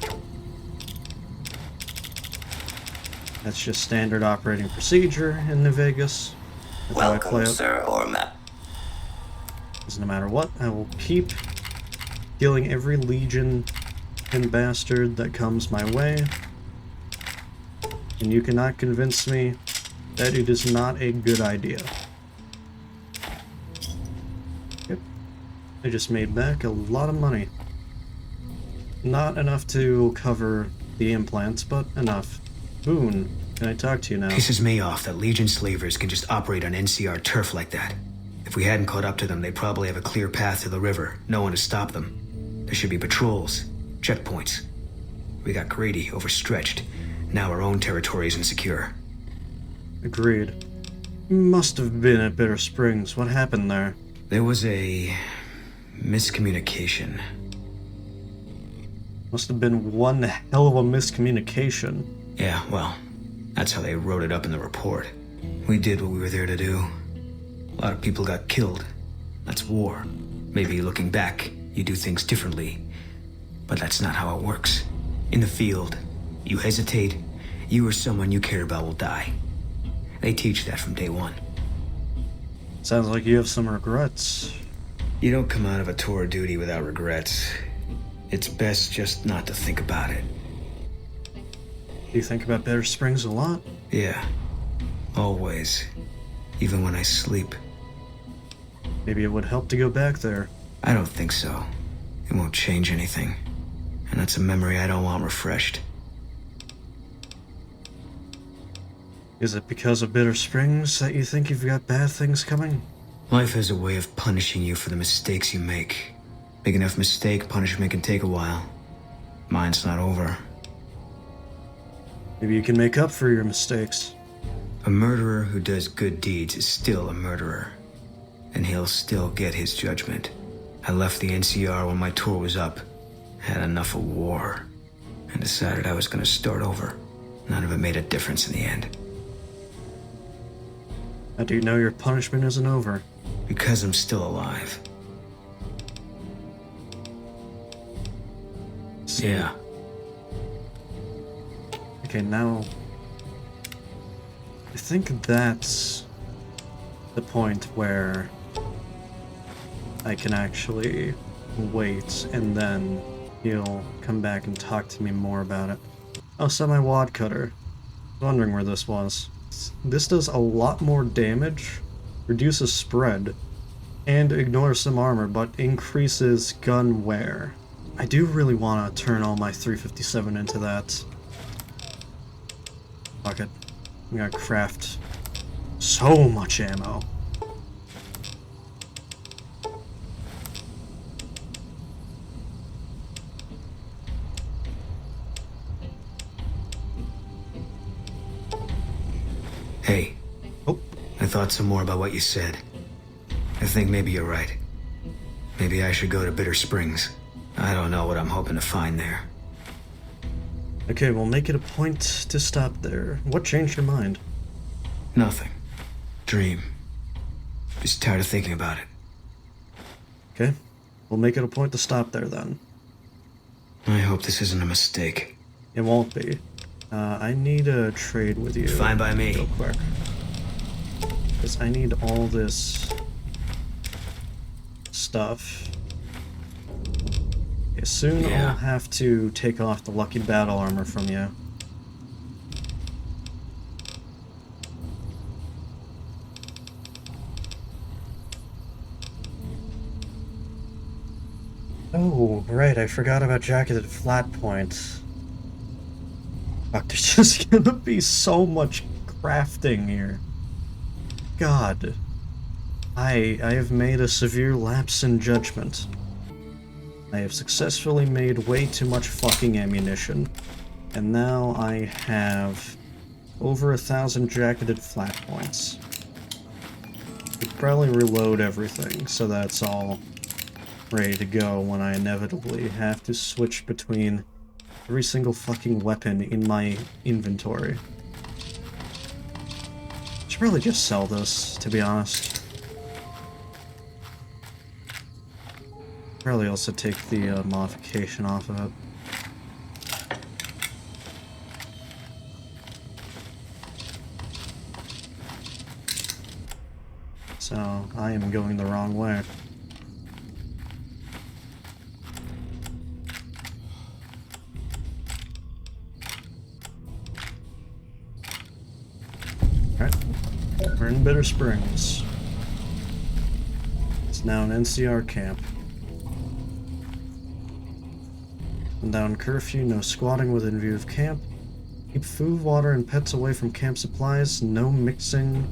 That's just standard operating procedure in New Vegas. That's how I play it. Sir Orma. Because no matter what, I will keep killing every Legion and bastard that comes my way. And you cannot convince me that it is not a good idea. I just made back a lot of money. Not enough to cover the implants, but enough. Boone, can I talk to you now? Pisses me off that Legion slavers can just operate on NCR turf like that. If we hadn't caught up to them, they'd probably have a clear path to the river. No one to stop them. There should be patrols, checkpoints. We got greedy, overstretched. Now our own territory is insecure. Agreed. Must have been at Bitter Springs. What happened there? There was a miscommunication. Must have been one hell of a miscommunication. Yeah, well, that's how they wrote it up in the report. We did what we were there to do. A lot of people got killed. That's war. Maybe looking back, you do things differently. But that's not how it works. In the field, you hesitate, you or someone you care about will die. They teach that from day one. Sounds like you have some regrets. You don't come out of a tour of duty without regrets. It's best just not to think about it. Do you think about Bitter Springs a lot? Yeah. Always. Even when I sleep. Maybe it would help to go back there. I don't think so. It won't change anything. And that's a memory I don't want refreshed. Is it because of Bitter Springs that you think you've got bad things coming? Life has a way of punishing you for the mistakes you make. Big enough mistake, punishment can take a while. Mine's not over. Maybe you can make up for your mistakes. A murderer who does good deeds is still a murderer. And he'll still get his judgment. I left the NCR when my tour was up. Had enough of war. And decided I was gonna start over. None of it made a difference in the end. How do you know your punishment isn't over? Because I'm still alive. Yeah. Okay, now... I think that's the point where I can actually wait, and then he'll come back and talk to me more about it. Oh, semi-wad cutter. Wondering where this was. This does a lot more damage, reduces spread, and ignores some armor, but increases gun wear. I do really want to turn all my 357 into that. Fuck it. I'm gonna craft so much ammo. Hey. Oh. I thought some more about what you said. I think maybe you're right. Maybe I should go to Bitter Springs. I don't know what I'm hoping to find there. Okay, we'll make it a point to stop there. What changed your mind? Nothing. Dream. Just tired of thinking about it. Okay, we'll make it a point to stop there then. I hope this isn't a mistake. It won't be. I need to trade with you. Fine by me. Real quick. Because I need all this stuff. Okay, soon Yeah. I'll have to take off the lucky battle armor from you. Oh, right, I forgot about jacketed flat points. Fuck, there's just gonna be so much crafting here. God. I have made a severe lapse in judgment. I have successfully made way too much fucking ammunition. And now I have over 1,000 jacketed flat points. Could probably reload everything, so that's all ready to go when I inevitably have to switch between every single fucking weapon in my inventory. Should probably just sell this, to be honest. Probably also take the modification off of it. So, I am going the wrong way. Alright, we're in Bitter Springs. It's now an NCR camp. Down curfew, no squatting within view of camp. Keep food, water, and pets away from camp supplies. No mixing.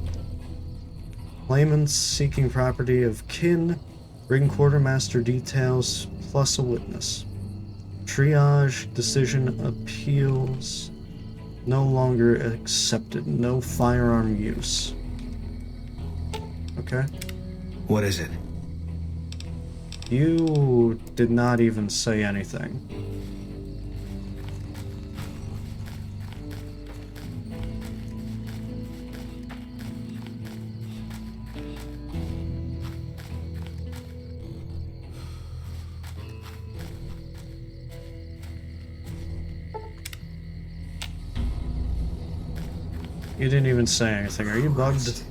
Claimants seeking property of kin. Bring quartermaster details plus a witness. Triage, decision, appeals. No longer accepted. No firearm use. Okay. What is it? You did not even say anything. You didn't even say anything. Are you bugged?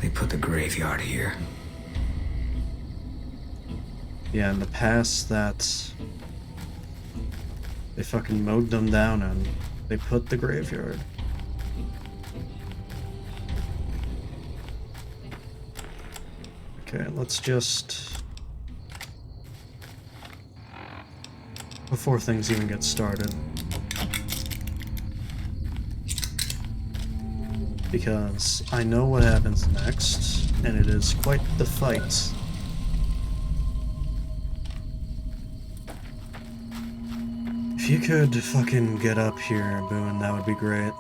They put the graveyard here. Yeah, in the past, they fucking mowed them down and they put the graveyard. Okay, let's just... Before things even get started. Because I know what happens next, and it is quite the fight. If you could fucking get up here, Boone, that would be great.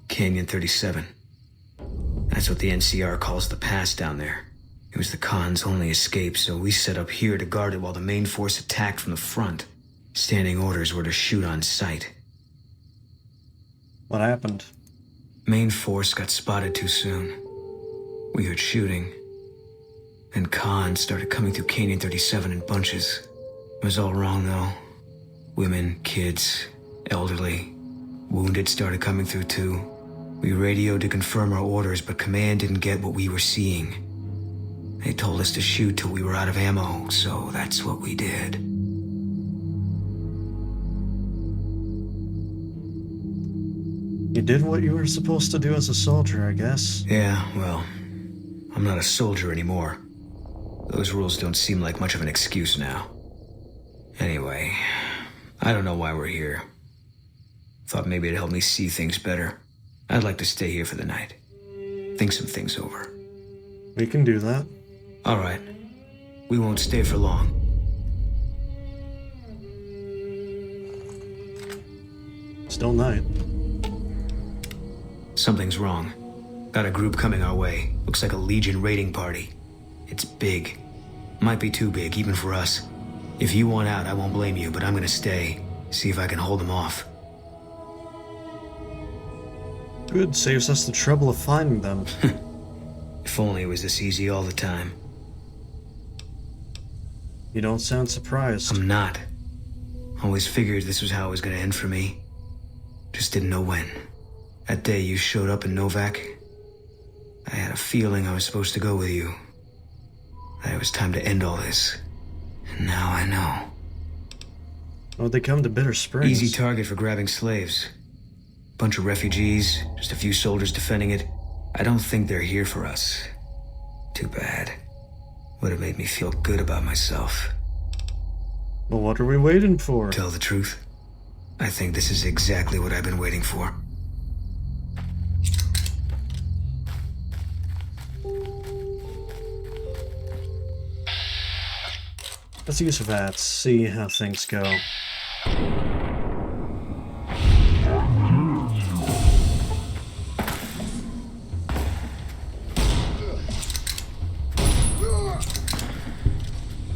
Canyon 37. That's what the NCR calls the pass down there. It was the Khan's only escape, so we set up here to guard it while the main force attacked from the front. Standing orders were to shoot on sight. What happened? Main force got spotted too soon. We heard shooting. And Khan started coming through Canyon 37 in bunches. It was all wrong, though. Women, kids, elderly. Wounded started coming through, too. We radioed to confirm our orders, but command didn't get what we were seeing. They told us to shoot till we were out of ammo, so that's what we did. You did what you were supposed to do as a soldier, I guess. Yeah, well, I'm not a soldier anymore. Those rules don't seem like much of an excuse now. Anyway, I don't know why we're here. Thought maybe it'd help me see things better. I'd like to stay here for the night. Think some things over. We can do that. All right. We won't stay for long. Still night. Something's wrong. Got a group coming our way. Looks like a Legion raiding party. It's big. Might be too big, even for us. If you want out, I won't blame you, but I'm gonna stay. See if I can hold them off. Good, saves us the trouble of finding them. If only it was this easy all the time. You don't sound surprised. I'm not. Always figured this was how it was gonna end for me. Just didn't know when. That day you showed up in Novak, I had a feeling I was supposed to go with you. That it was time to end all this. And now I know. Oh, they come to Bitter Springs. Easy target for grabbing slaves. Bunch of refugees, just a few soldiers defending it. I don't think they're here for us. Too bad. Would have made me feel good about myself. Well, what are we waiting for? Tell the truth, I think this is exactly what I've been waiting for. Let's use that, see how things go.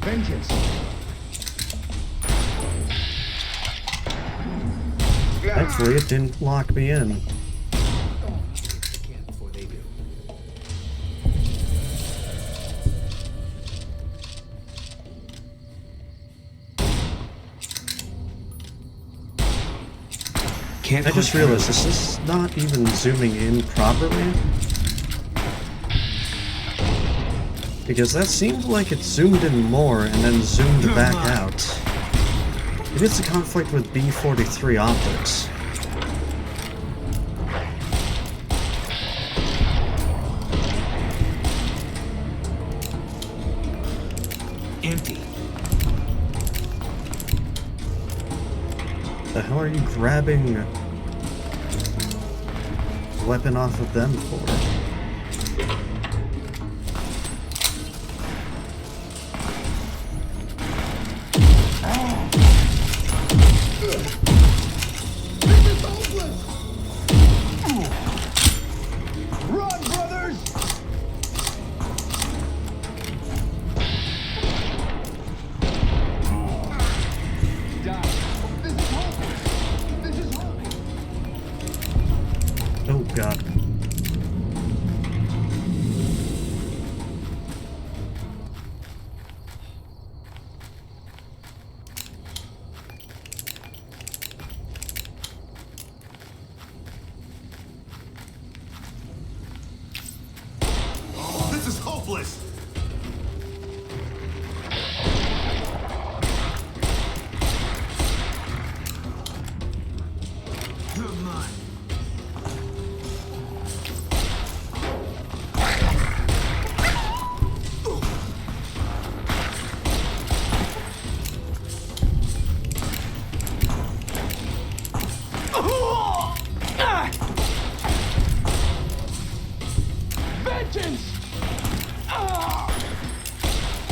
Vengeance. Thankfully, it didn't lock me in. I just realized this is not even zooming in properly. Because that seemed like it zoomed in more and then zoomed back out. It is a conflict with B43 optics. empty. The hell are you grabbing a weapon off of them for? This is hopeless! Run, brothers! Die. This is hopeless! This is hopeless! Oh god. This is hopeless! Vengeance!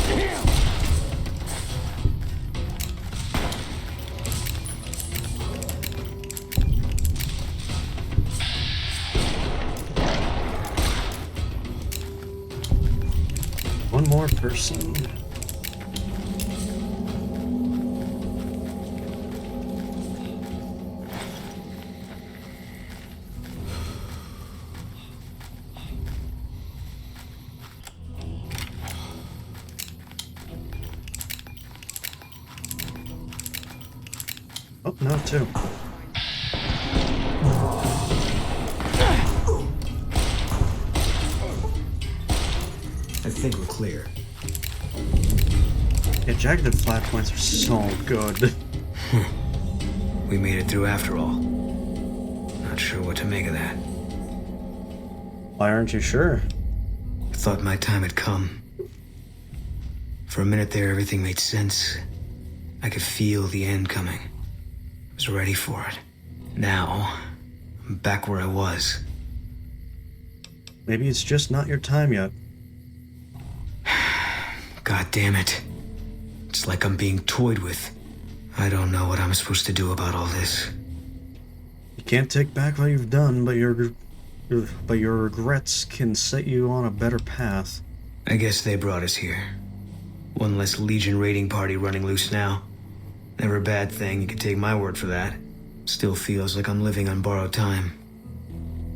Him! One more person. Oh, no, two. I think we're clear. Yeah, jagged flat points are so good. We made it through after all. Not sure what to make of that. Why aren't you sure? Thought my time had come. For a minute there, everything made sense. I could feel the end coming. I was ready for it. Now, I'm back where I was. Maybe it's just not your time yet. God damn it. It's like I'm being toyed with. I don't know what I'm supposed to do about all this. You can't take back what you've done, but your regrets can set you on a better path. I guess they brought us here. One less Legion raiding party running loose now. Never a bad thing, you can take my word for that. Still feels like I'm living on borrowed time.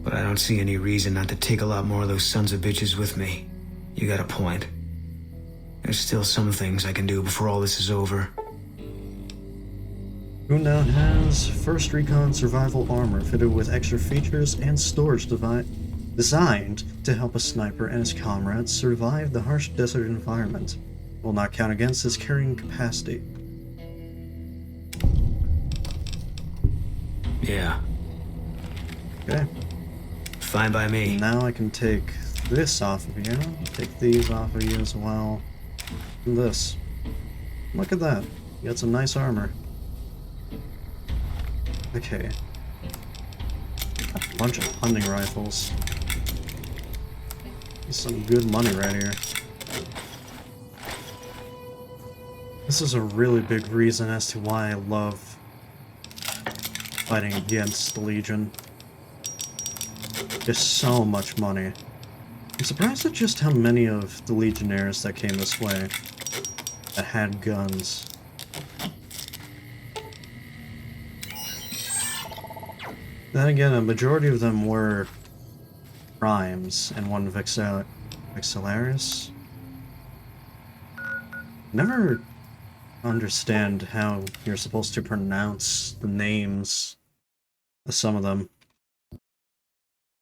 But I don't see any reason not to take a lot more of those sons of bitches with me. You got a point. There's still some things I can do before all this is over. Who now has first recon survival armor fitted with extra features and storage designed to help a sniper and his comrades survive the harsh desert environment. Will not count against his carrying capacity. Yeah, Okay. fine by me. Now I can take this off of you. Take these off of you as well. And this. Look at that. You got some nice armor. Okay. A bunch of hunting rifles. Some good money right here. This is a really big reason as to why I love fighting against the Legion. There's so much money. I'm surprised at just how many of the Legionnaires that came this way that had guns. Then again, a majority of them were Primes and one Vexillarius. Never understand how you're supposed to pronounce the names of some of them.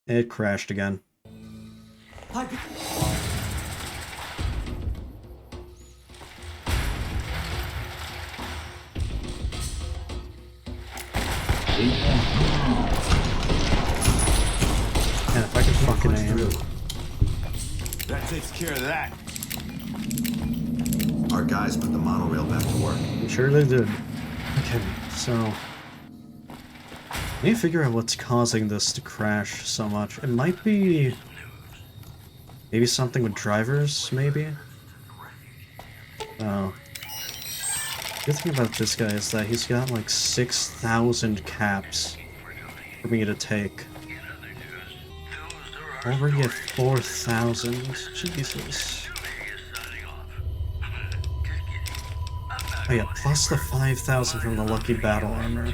It crashed again. And if I could fucking aim. That takes care of that. Our guys put the monorail back to work. I'm sure they did. Okay, so... I need to figure out what's causing this to crash so much. It might be... maybe something with drivers, maybe? Oh. Good thing about this guy is that he's got like 6,000 caps for me to take. Already at 4,000. Jesus. Oh yeah, plus the 5,000 from the lucky battle armor.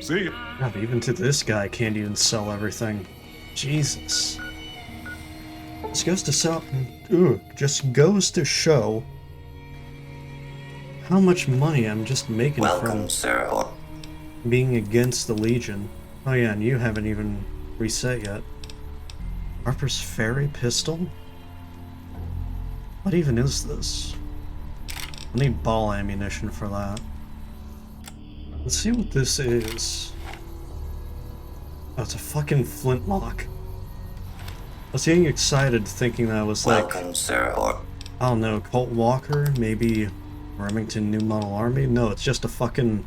See ya. God, even to this guy, I can't even sell everything. Jesus. This goes to sell. Just goes to show how much money I'm just making from being against the Legion. Oh yeah, and you haven't even reset yet. Harper's Ferry pistol? What even is this? I need ball ammunition for that. Let's see what this is. Oh, it's a fucking flintlock. I was getting excited thinking that was like... I don't know, Colt Walker? Maybe Remington New Model Army? No, it's just a fucking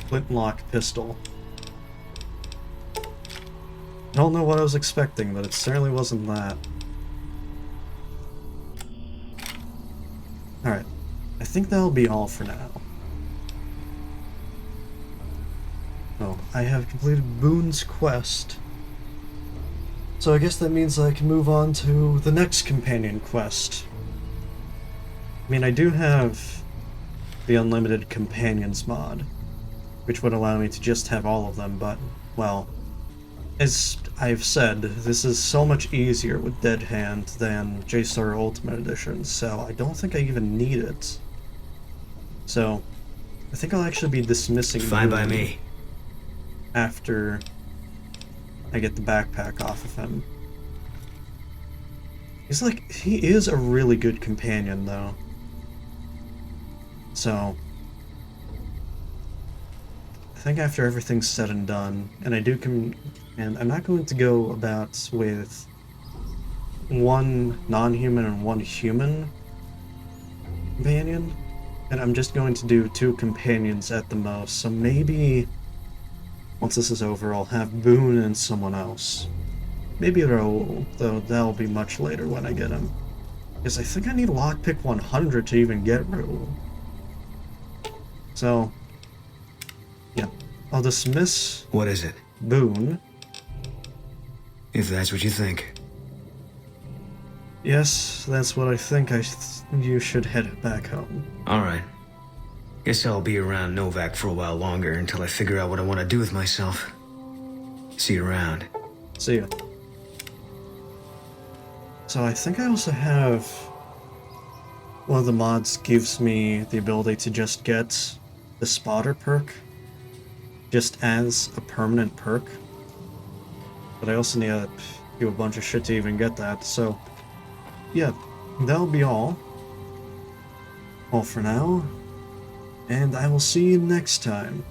flintlock pistol. I don't know what I was expecting, but it certainly wasn't that. Alright, I think that'll be all for now. Oh, I have completed Boone's quest. So I guess that means I can move on to the next companion quest. I mean, I do have the Unlimited Companions mod, which would allow me to just have all of them, but, well, as I've said, this is so much easier with Dead Hand than J-Star Ultimate Edition, so I don't think I even need it. So, I think I'll actually be dismissing Fine by Boone me. after I get the backpack off of him. He's like, he is a really good companion, though. So, I think after everything's said and done, and and I'm not going to go about with one non-human and one human companion, and I'm just going to do 2 companions at the most, so maybe once this is over, I'll have Boone and someone else. Maybe Raoul, though that'll be much later when I get him. Because I think I need lockpick 100 to even get Raoul. So, yeah. I'll dismiss... What is it? Boone. If that's what you think. Yes, that's what I think. You should head back home. Alright. Guess I'll be around Novak for a while longer until I figure out what I want to do with myself. See you around. See ya. So I think I also have... one of the mods gives me the ability to just get the spotter perk just as a permanent perk. But I also need to do a bunch of shit to even get that, so... yeah, that'll be all. All for now. And I will see you next time.